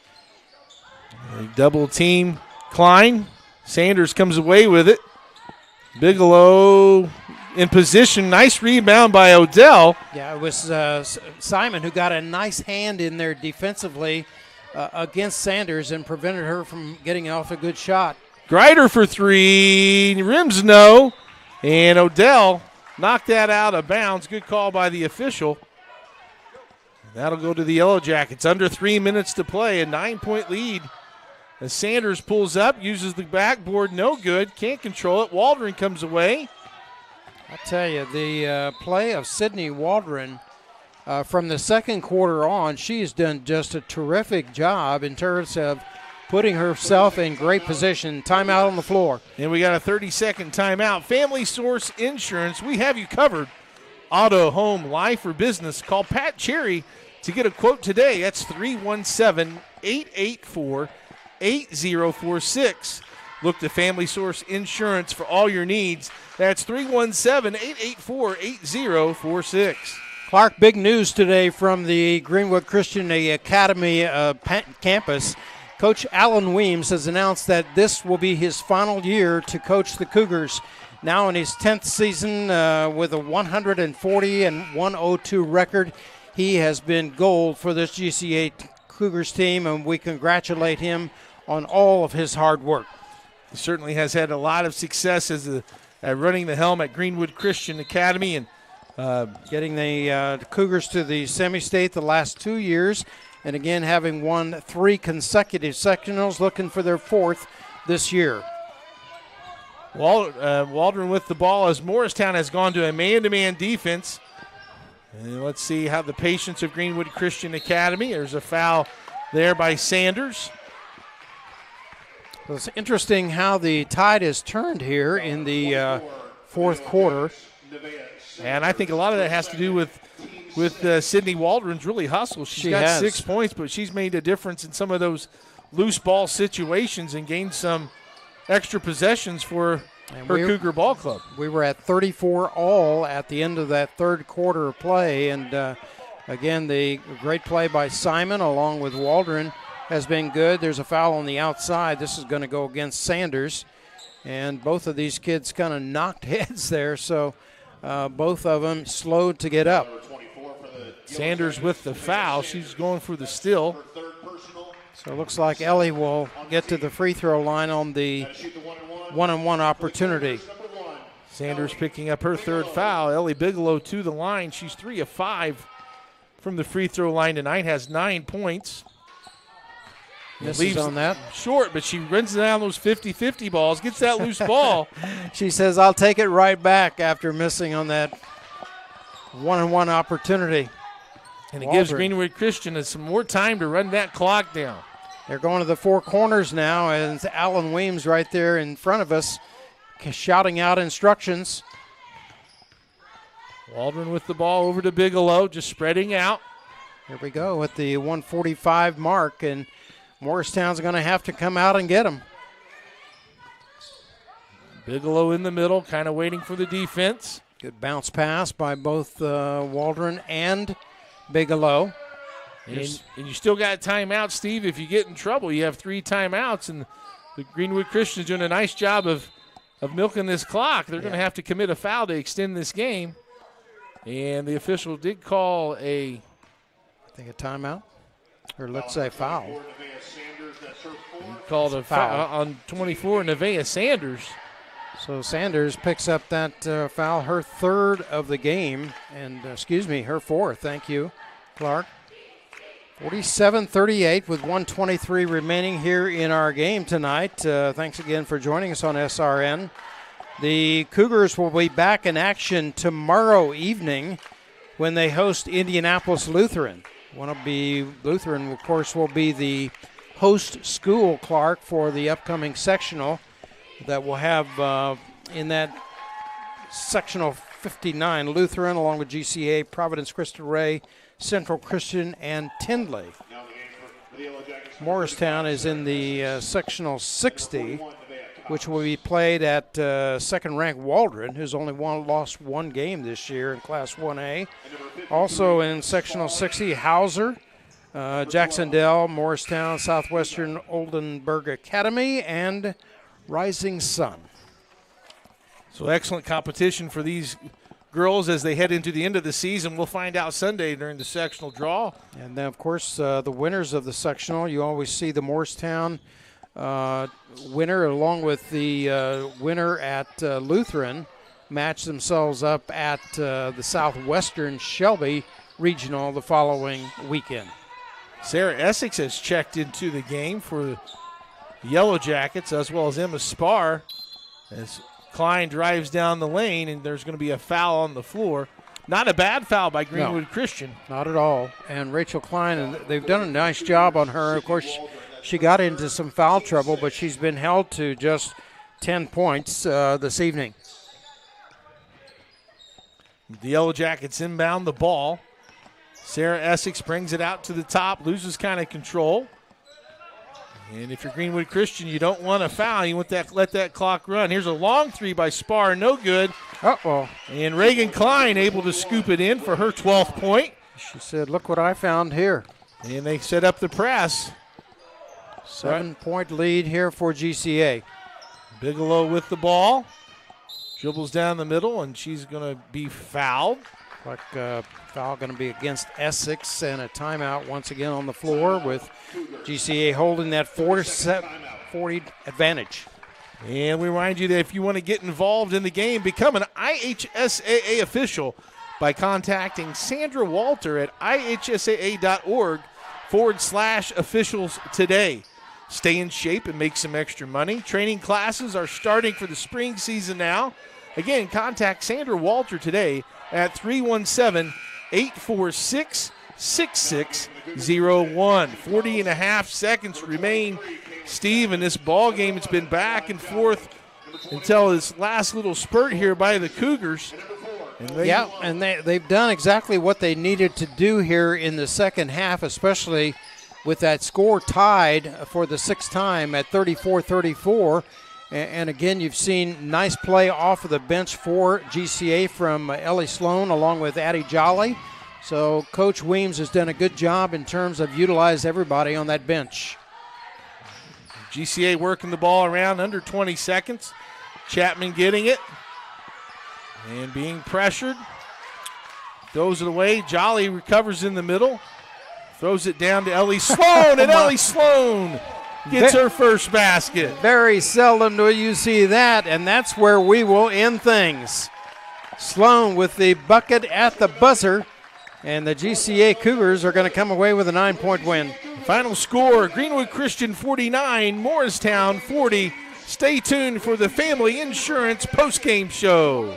They double team Klein. Sanders comes away with it. Bigelow in position. Nice rebound by Odell. Yeah, it was Simon who got a nice hand in there defensively against Sanders and prevented her from getting off a good shot. Greider for 3. Rims no. And Odell knocked that out of bounds. Good call by the official. That'll go to the Yellow Jackets. Under 3 minutes to play. A 9-point lead. As Sanders pulls up, uses the backboard, no good. Can't control it. Waldron comes away. I tell you, the play of Sydney Waldron from the second quarter on, she's done just a terrific job in terms of putting herself in great position. Timeout on the floor. And we got a 30-second timeout. Family Source Insurance, we have you covered. Auto, home, life, or business. Call Pat Cherry to get a quote today. That's 317-884-8046. Look to Family Source Insurance for all your needs. That's 317-884-8046. Clark, big news today from the Greenwood Christian Academy campus. Coach Alan Weems has announced that this will be his final year to coach the Cougars. Now in his 10th season with a 140-102 record, he has been gold for this GCA Cougars team, and we congratulate him on all of his hard work. He certainly has had a lot of success as running the helm at Greenwood Christian Academy and getting the Cougars to the semi-state the last 2 years, and again having won 3 consecutive sectionals, looking for their 4th this year. Waldron with the ball as Morristown has gone to a man-to-man defense. And let's see how the patience of Greenwood Christian Academy. There's a foul there by Sanders. Well, it's interesting how the tide has turned here in the fourth quarter. And I think a lot of that has to do with Sydney Waldron's really hustle. She's got 6 points, but she's made a difference in some of those loose ball situations and gained some extra possessions for her Cougar Ball Club. We were at 34 all at the end of that third quarter of play, and again, the great play by Simon along with Waldron has been good. There's a foul on the outside. This is going to go against Sanders, and both of these kids kind of knocked heads there, so both of them slowed to get up. Sanders with the foul. She's going for the steal. So it looks like Ellie will get to the free throw line on the one-on-one opportunity. Sanders picking up her third foul. Ellie Bigelow to the line. She's 3 of 5 from the free throw line tonight, has 9 points. Misses on that. Short, but she runs down those 50-50 balls, gets that loose ball. She says, I'll take it right back after missing on that one-on-one opportunity. And it gives Greenwood Christian some more time to run that clock down. They're going to the four corners now, and it's Alan Weems right there in front of us shouting out instructions. Waldron with the ball over to Bigelow, just spreading out. Here we go at the 1:45 mark, and Morristown's going to have to come out and get them. Bigelow in the middle, kind of waiting for the defense. Good bounce pass by both Waldron and Bigelow. And you still got timeout, Steve. If you get in trouble, you have 3 timeouts, and the Greenwood Christians doing a nice job of milking this clock. They're going to have to commit a foul to extend this game. And the official did call a timeout, or let's say foul. He called a foul on 24, Nevaeh Sanders. So Sanders picks up that foul, her 3rd of the game, and her 4th. Thank you, Clark. 47-38 with 1:23 remaining here in our game tonight. Thanks again for joining us on SRN. The Cougars will be back in action tomorrow evening when they host Indianapolis Lutheran. Lutheran, of course, will be the host school, Clark, for the upcoming sectional that we'll have in that sectional 59, Lutheran, along with GCA, Providence Christian Ray, Central Christian, and Tindley. Morristown is in the sectional 60, which will be played at second-ranked Waldron, who's only lost 1 game this year in Class 1A. Also in sectional 60, Hauser, Jacksonville, Morristown, Southwestern Oldenburg Academy, and Rising Sun. So excellent competition for these girls as they head into the end of the season. We'll find out Sunday during the sectional draw. And then, of course, the winners of the sectional, you always see the Morristown winner along with the winner at Lutheran match themselves up at the Southwestern Shelby Regional the following weekend. Sarah Essex has checked into the game for the Yellow Jackets, as well as Emma Spar, as Klein drives down the lane, and there's going to be a foul on the floor. Not a bad foul by Greenwood Christian. Not at all. And Rachel Klein, and they've done a nice job on her. Of course, she got into some foul trouble, but she's been held to just 10 points this evening. The Yellow Jackets inbound the ball. Sarah Essex brings it out to the top, loses kind of control. And if you're Greenwood Christian, you don't want a foul. You want that, let that clock run. Here's a long 3 by Spar, no good. Uh-oh. And Reagan Klein able to scoop it in for her 12th point. She said, look what I found here. And they set up the press. 7-point lead here for GCA. Bigelow with the ball. Dribbles down the middle, and she's going to be fouled. Foul going to be against Essex, and a timeout once again on the floor with GCA holding that 40 advantage. And we remind you that if you want to get involved in the game, become an IHSAA official by contacting Sandra Walter at ihsaa.org/officials today. Stay in shape and make some extra money. Training classes are starting for the spring season now. Again, contact Sandra Walter today at 317-846-6601. 40 and a half seconds remain, Steve, in this ball game. It's been back and forth until this last little spurt here by the Cougars. And they've done exactly what they needed to do here in the second half, especially with that score tied for the 6th time at 34-34. And again, you've seen nice play off of the bench for GCA from Ellie Sloan along with Addie Jolly. So Coach Weems has done a good job in terms of utilize everybody on that bench. GCA working the ball around under 20 seconds. Chapman getting it and being pressured. Throws it away. Jolly recovers in the middle. Throws it down to Ellie Sloan, and Ellie Sloan gets her first basket. Very seldom do you see that, and that's where we will end things. Sloan with the bucket at the buzzer, and the GCA Cougars are going to come away with a 9-point win. Final score, Greenwood Christian 49, Morristown 40. Stay tuned for the Family Insurance postgame show.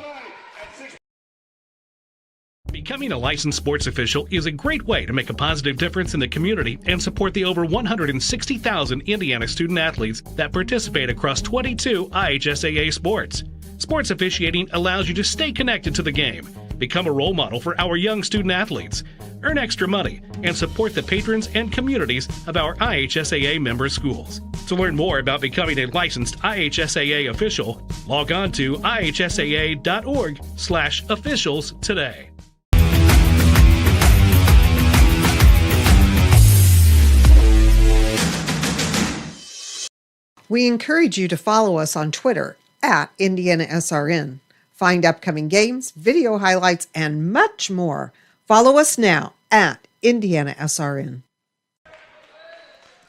Becoming a licensed sports official is a great way to make a positive difference in the community and support the over 160,000 Indiana student athletes that participate across 22 IHSAA sports. Sports officiating allows you to stay connected to the game, become a role model for our young student athletes, earn extra money, and support the patrons and communities of our IHSAA member schools. To learn more about becoming a licensed IHSAA official, log on to ihsaa.org/officials today. We encourage you to follow us on Twitter at IndianaSRN. Find upcoming games, video highlights, and much more. Follow us now at IndianaSRN.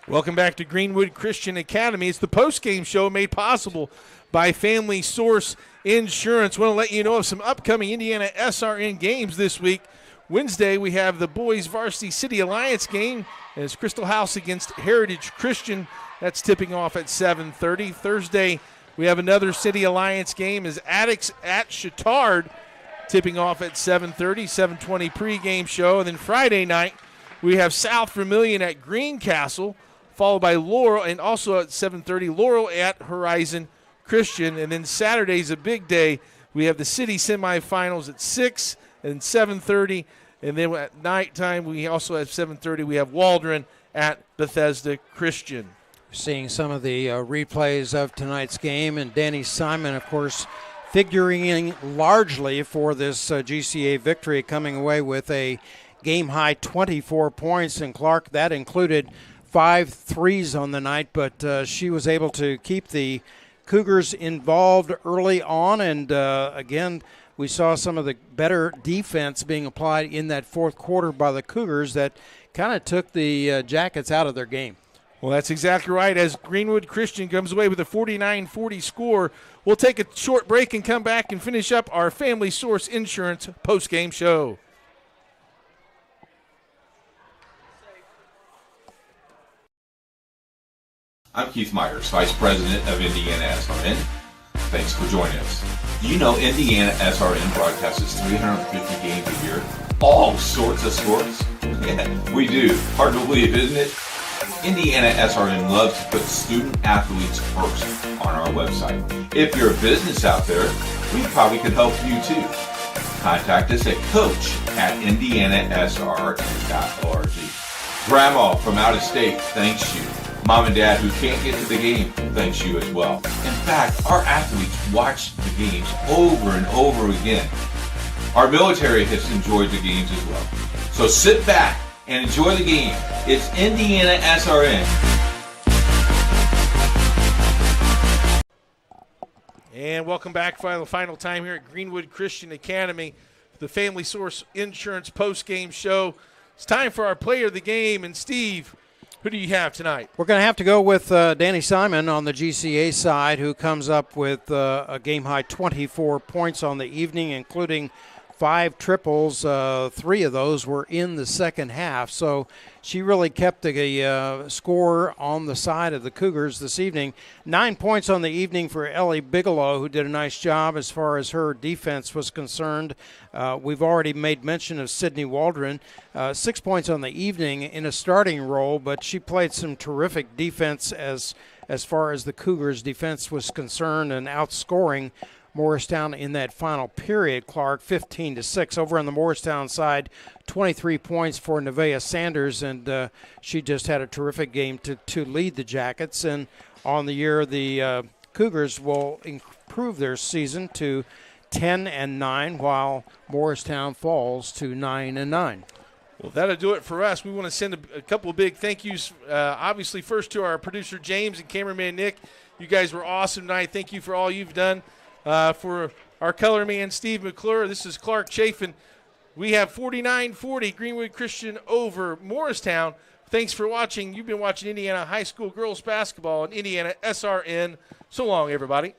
Welcome back to Greenwood Christian Academy. It's the post-game show made possible by Family Source Insurance. Want to let you know of some upcoming Indiana SRN games this week. Wednesday, we have the boys varsity City Alliance game as Crystal House against Heritage Christian. That's tipping off at 7:30. Thursday, we have another City Alliance game as Addicts at Chittard, tipping off at 7:30, 7:20 pregame show. And then Friday night, we have South Vermilion at Greencastle, followed by Laurel, and also at 7:30, Laurel at Horizon Christian. And then Saturday's a big day. We have the city semifinals at 6 and 7:30. And then at nighttime, we also have 7:30, we have Waldron at Bethesda Christian. Seeing some of the replays of tonight's game, and Danny Simon, of course, figuring largely for this GCA victory, coming away with a game-high 24 points. And Clark, that included 5 threes on the night, but she was able to keep the Cougars involved early on. And again, we saw some of the better defense being applied in that fourth quarter by the Cougars that kind of took the Jackets out of their game. Well, that's exactly right. As Greenwood Christian comes away with a 49-40 score, we'll take a short break and come back and finish up our Family Source Insurance post-game show. I'm Keith Myers, Vice President of IndianaSRN. Thanks for joining us. Do you know IndianaSRN broadcasts 350 games a year? All sorts of sports? Yeah, we do. Hard to believe, isn't it? IndianaSRN loves to put student athletes first on our website. If you're a business out there, we probably could help you too. Contact us at coach@indianasrn.org. Grandma from out of state thanks you. Mom and Dad who can't get to the game thanks you as well. In fact, our athletes watch the games over and over again. Our military has enjoyed the games as well. So sit back and enjoy the game. It's IndianaSRN. And welcome back for the final time here at Greenwood Christian Academy, the Family Source Insurance post-game show. It's time for our player of the game. And Steve, who do you have tonight? We're going to have to go with Danny Simon on the GCA side, who comes up with a game-high 24 points on the evening, including 5 triples. 3 of those were in the second half. So she really kept the score on the side of the Cougars this evening. 9 points on the evening for Ellie Bigelow, who did a nice job as far as her defense was concerned. We've already made mention of Sydney Waldron. 6 points on the evening in a starting role, but she played some terrific defense as far as the Cougars' defense was concerned, and outscoring Morristown in that final period, Clark, 15-6. Over on the Morristown side, 23 points for Nevaeh Sanders, and she just had a terrific game to lead the Jackets. And on the year, the Cougars will improve their season to 10-9, while Morristown falls to 9-9. Well, that'll do it for us. We want to send a couple of big thank yous, obviously first to our producer James and cameraman Nick. You guys were awesome tonight. Thank you for all you've done. For our color man, Steve McClure, this is Clark Chafin. We have 49-40 Greenwood Christian over Morristown. Thanks for watching. You've been watching Indiana High School Girls Basketball on IndianaSRN. So long, everybody.